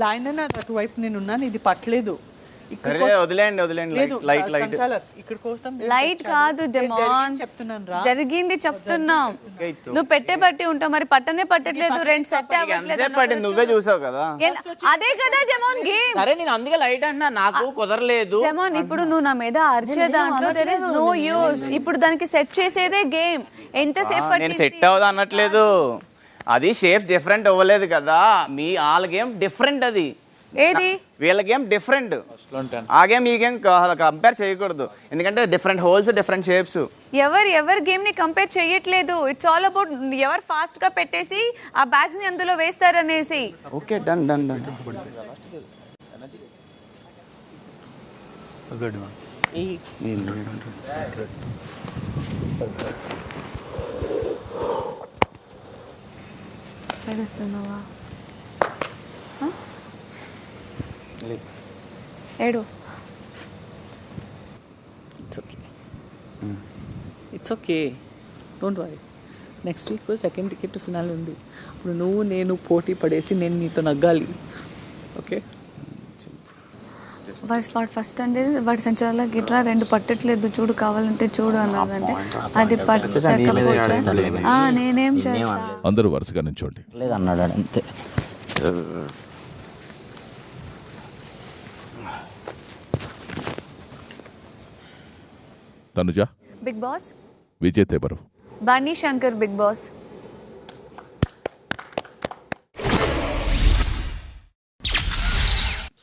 లైన్ అటువైపు నేను ఉన్నాను. ఇది పట్టలేదు. వదిలేండి. లైట్ కాదు డెమోన్. జరిగింది చెప్తున్నాం. నువ్వు బట్టి ఉంటావు మరి. పట్టట్లేదు. రెండు సెట్ అవ్వట్లేదు. నువ్వే చూసావు కదా. అదే కదా డెమోన్ గేమ్. సరే నేను అందుకే లైట్ అంటున్నా. నాకు కుదరలేదు. డెమోన్ ఇప్పుడు నువ్వు నా మీద అరిచే దాంట్లో దేర్ ఇస్ నో యూస్. ఇప్పుడు దానికి సెట్ చేసేదే గేమ్. ఎంతసేపు నేను సెట్ అవ్వదు అనట్లేదు. అది షేప్ డిఫరెంట్ అవ్వలేదు కదా. మీ ఆల్ గేమ్ డిఫరెంట్. అది ఏది వీళ్ళ గేమ్ డిఫరెంట్, ఆ గేమ్ ఈ గేమ్ కంపేర్ చేయకూడదు, ఎందుకంటే డిఫరెంట్ హోల్స్ డిఫరెంట్ షేప్స్. ఎవరి గేమ్ ని కంపేర్ చేయట్లేదు. ఇట్స్ ఆల్ అబౌట్ ఎవరు ఫాస్ట్ గా పెట్టేసి ఆ బ్యాగ్స్ ని అందులో వేస్తారనేసి. Okay done done done. ఏడుస్తున్నావా? ఏడు. It's okay, don't worry. Next week second ticket finale ఉంది. ఇప్పుడు నువ్వు నేను పోటీ పడేసి నేను నీతో నగ్గాలి. ఓకే, వాడు ఫస్ట్ అంటే వాడు సంచాల గిట్రా 2 పట్టట్లేదు చూడు, కావాలంటే చూడు అన్నాడంటే అది పట్టకపోతే నేనేం చేస్తా. అందరూ వరుసగా నిల్చోండి. లేదన్నాడు అంతే. Tanuja big boss. విజేత ఎవరు? Bunny Shankar Big Boss.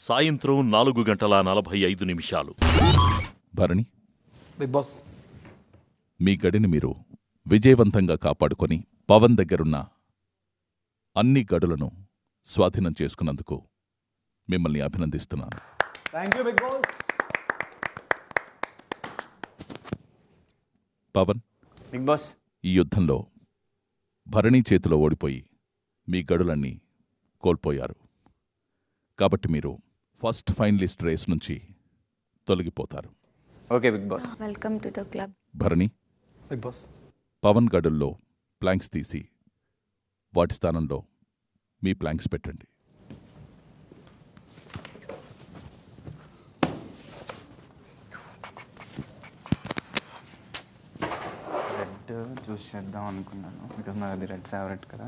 సాయంత్రం 4:45. Bharani Big Boss. మీ గడిని మీరు విజయవంతంగా కాపాడుకొని పవన్ దగ్గరున్న అన్ని గడులను స్వాధీనం చేసుకున్నందుకు మిమ్మల్ని అభినందిస్తున్నాను. Thank you big boss. Pavan, big boss, ఈ యుద్ధంలో భరణి చేతిలో ఓడిపోయి మీ గడులన్నీ కోల్పోయారు. కాబట్టి మీరు ఫస్ట్ ఫైనలిస్ట్ రేస్ నుంచి తొలగిపోతారు. Okay big Boss. Welcome to the club. Bharani, Big boss. Pavan గడుల్లో ప్లాంక్స్ తీసి వాటి స్థానంలో మీ ప్లాంక్స్ పెట్టండి. రెడ్ చూస్ చేద్దాం అనుకున్నాను, బికాస్ నాకు అది రెడ్ ఫేవరెట్ కదా.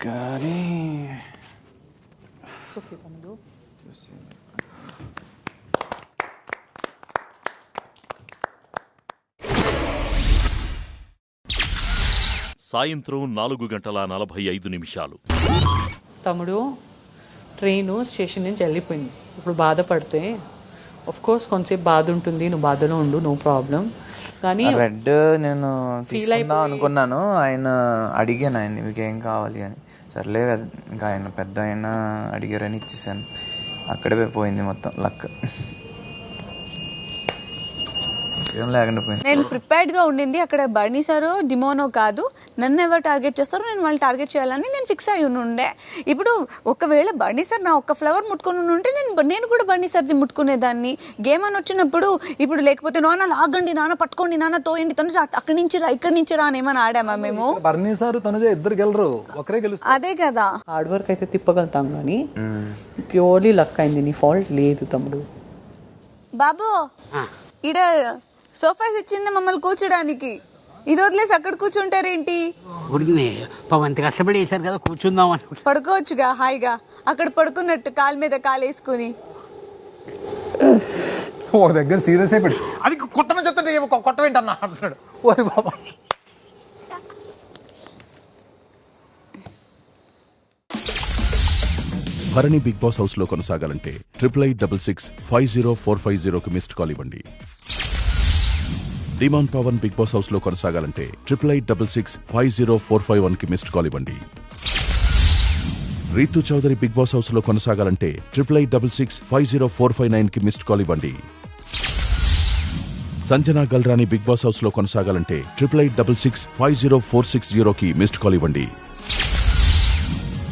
కానీ సాయంత్రం 4:45. తమ్ముడు ట్రైను స్టేషన్ నుంచి వెళ్ళిపోయింది. ఇప్పుడు బాధపడితే కోర్స్ కొంచెంసేపు బాధ ఉంటుంది, నువ్వు బాధలో ఉండు, నో ప్రాబ్లం. కానీ రెడ్ నేను తీసుకుందాం అనుకున్నాను, ఆయన అడిగాను ఆయన మీకు ఏం కావాలి అని. సర్లే ఇంకా ఆయన పెద్ద ఆయన అడిగారని ఇచ్చేసాను. అక్కడే పోయింది మొత్తం లక్, ఏం లేకుండా పోయింది. నేను ప్రిపేర్డ్ గా ఉండింది. అక్కడ బర్నీ సారో డిమోనో కాదు, నన్ను ఎవరు టార్గెట్ చేస్తారో నేను వాళ్ళు టార్గెట్ చేయాలని నేను ఫిక్స్ అయి ఉండే. ఇప్పుడు ఒకవేళ బర్నీ సార్ నా ఒక్క ఫ్లవర్ ముట్టుకుని ఉంటే నేను కూడా బర్నీ సార్ది ముట్టుకునేదాన్ని. గేమ్ అని వచ్చినప్పుడు ఇప్పుడు లేకపోతే నాన్న లాగండి, నాన్న పట్టుకోండి, నాన్న తోయండి, తనుజ అక్కడి నుంచి రా ఇక్కడి నుంచి రా అని ఏమైనా ఆడామా మేము? బర్నీ సార్ తనుజ ఇద్దరు గెలరు, ఒకరే గెలుస్తారు. అదే కదా, హార్డ్ వర్క్ అయితే తిప్పగలుగుతాం, కానీ ప్యూర్లీ లక్ అయింది. నీ ఫాల్ట్ లేదు తమ్ముడు. బాబు ఇడ సోఫాస్ ఇచ్చింది మమ్మల్ని కూర్చోడానికి, ఇది వదిలేసి అక్కడ కూర్చుంటారేంటి? పవన్ కష్టపడి వేశారు కదా, కూర్చుందాం అని. పడుకోవచ్చుగా హాయిగా, అక్కడ పడుకున్నట్టు కాలు మీద కాలు వేసుకుని. ఒక దగ్గర సీరియస్ అయిపోయి అది కొట్టమని చెప్తుంటే కొట్టమేంటన్నా అంటున్నాడు. ఓరి బాబా. భరణి బిగ్ బాస్ హౌస్లో కొనసాగాలంటే 8866504550కి మిస్డ్ కాల్ ఇవ్వండి. డిమాన్ పవన్ బిగ్ బాస్ హౌస్లో కొనసాగాలంటే 8866504551కి మిస్డ్ కాల్ ఇవ్వండి. రీతు చౌదరి బిగ్ బాస్ హౌస్లో కొనసాగాలంటే 8866504559కి మిస్డ్ కాల్ ఇవ్వండి. సంజనా గల్రాని బిగ్ బాస్ హౌస్లో కొనసాగాలంటే 8866504660కి మిస్డ్ కాల్ ఇవ్వండి.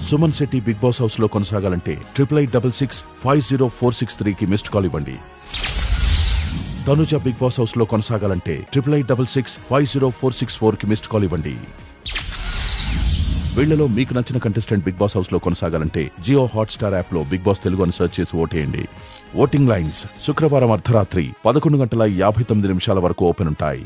సుమన్ శెట్టి బిగ్ బాస్ హౌస్లో కొనసాగాలంటే 8866504663కి మిస్డ్ కాల్ ఇవ్వండి. తనుజ బిగ్ బాస్ హౌస్లో కొనసాగాలంటే 8866504664కి మిస్డ్ కాల్ ఇవ్వండి. వీళ్లలో మీకు నచ్చిన కంటెస్టెంట్ బిగ్ బాస్ హౌస్లో కొనసాగాలంటే జియో హాట్స్టార్ యాప్లో బిగ్ బాస్ తెలుగు అని సెర్చ్ చేసి ఓటేయండి. ఓటింగ్ లైన్స్ శుక్రవారం అర్ధరాత్రి 11:59 వరకు ఓపెన్ ఉంటాయి.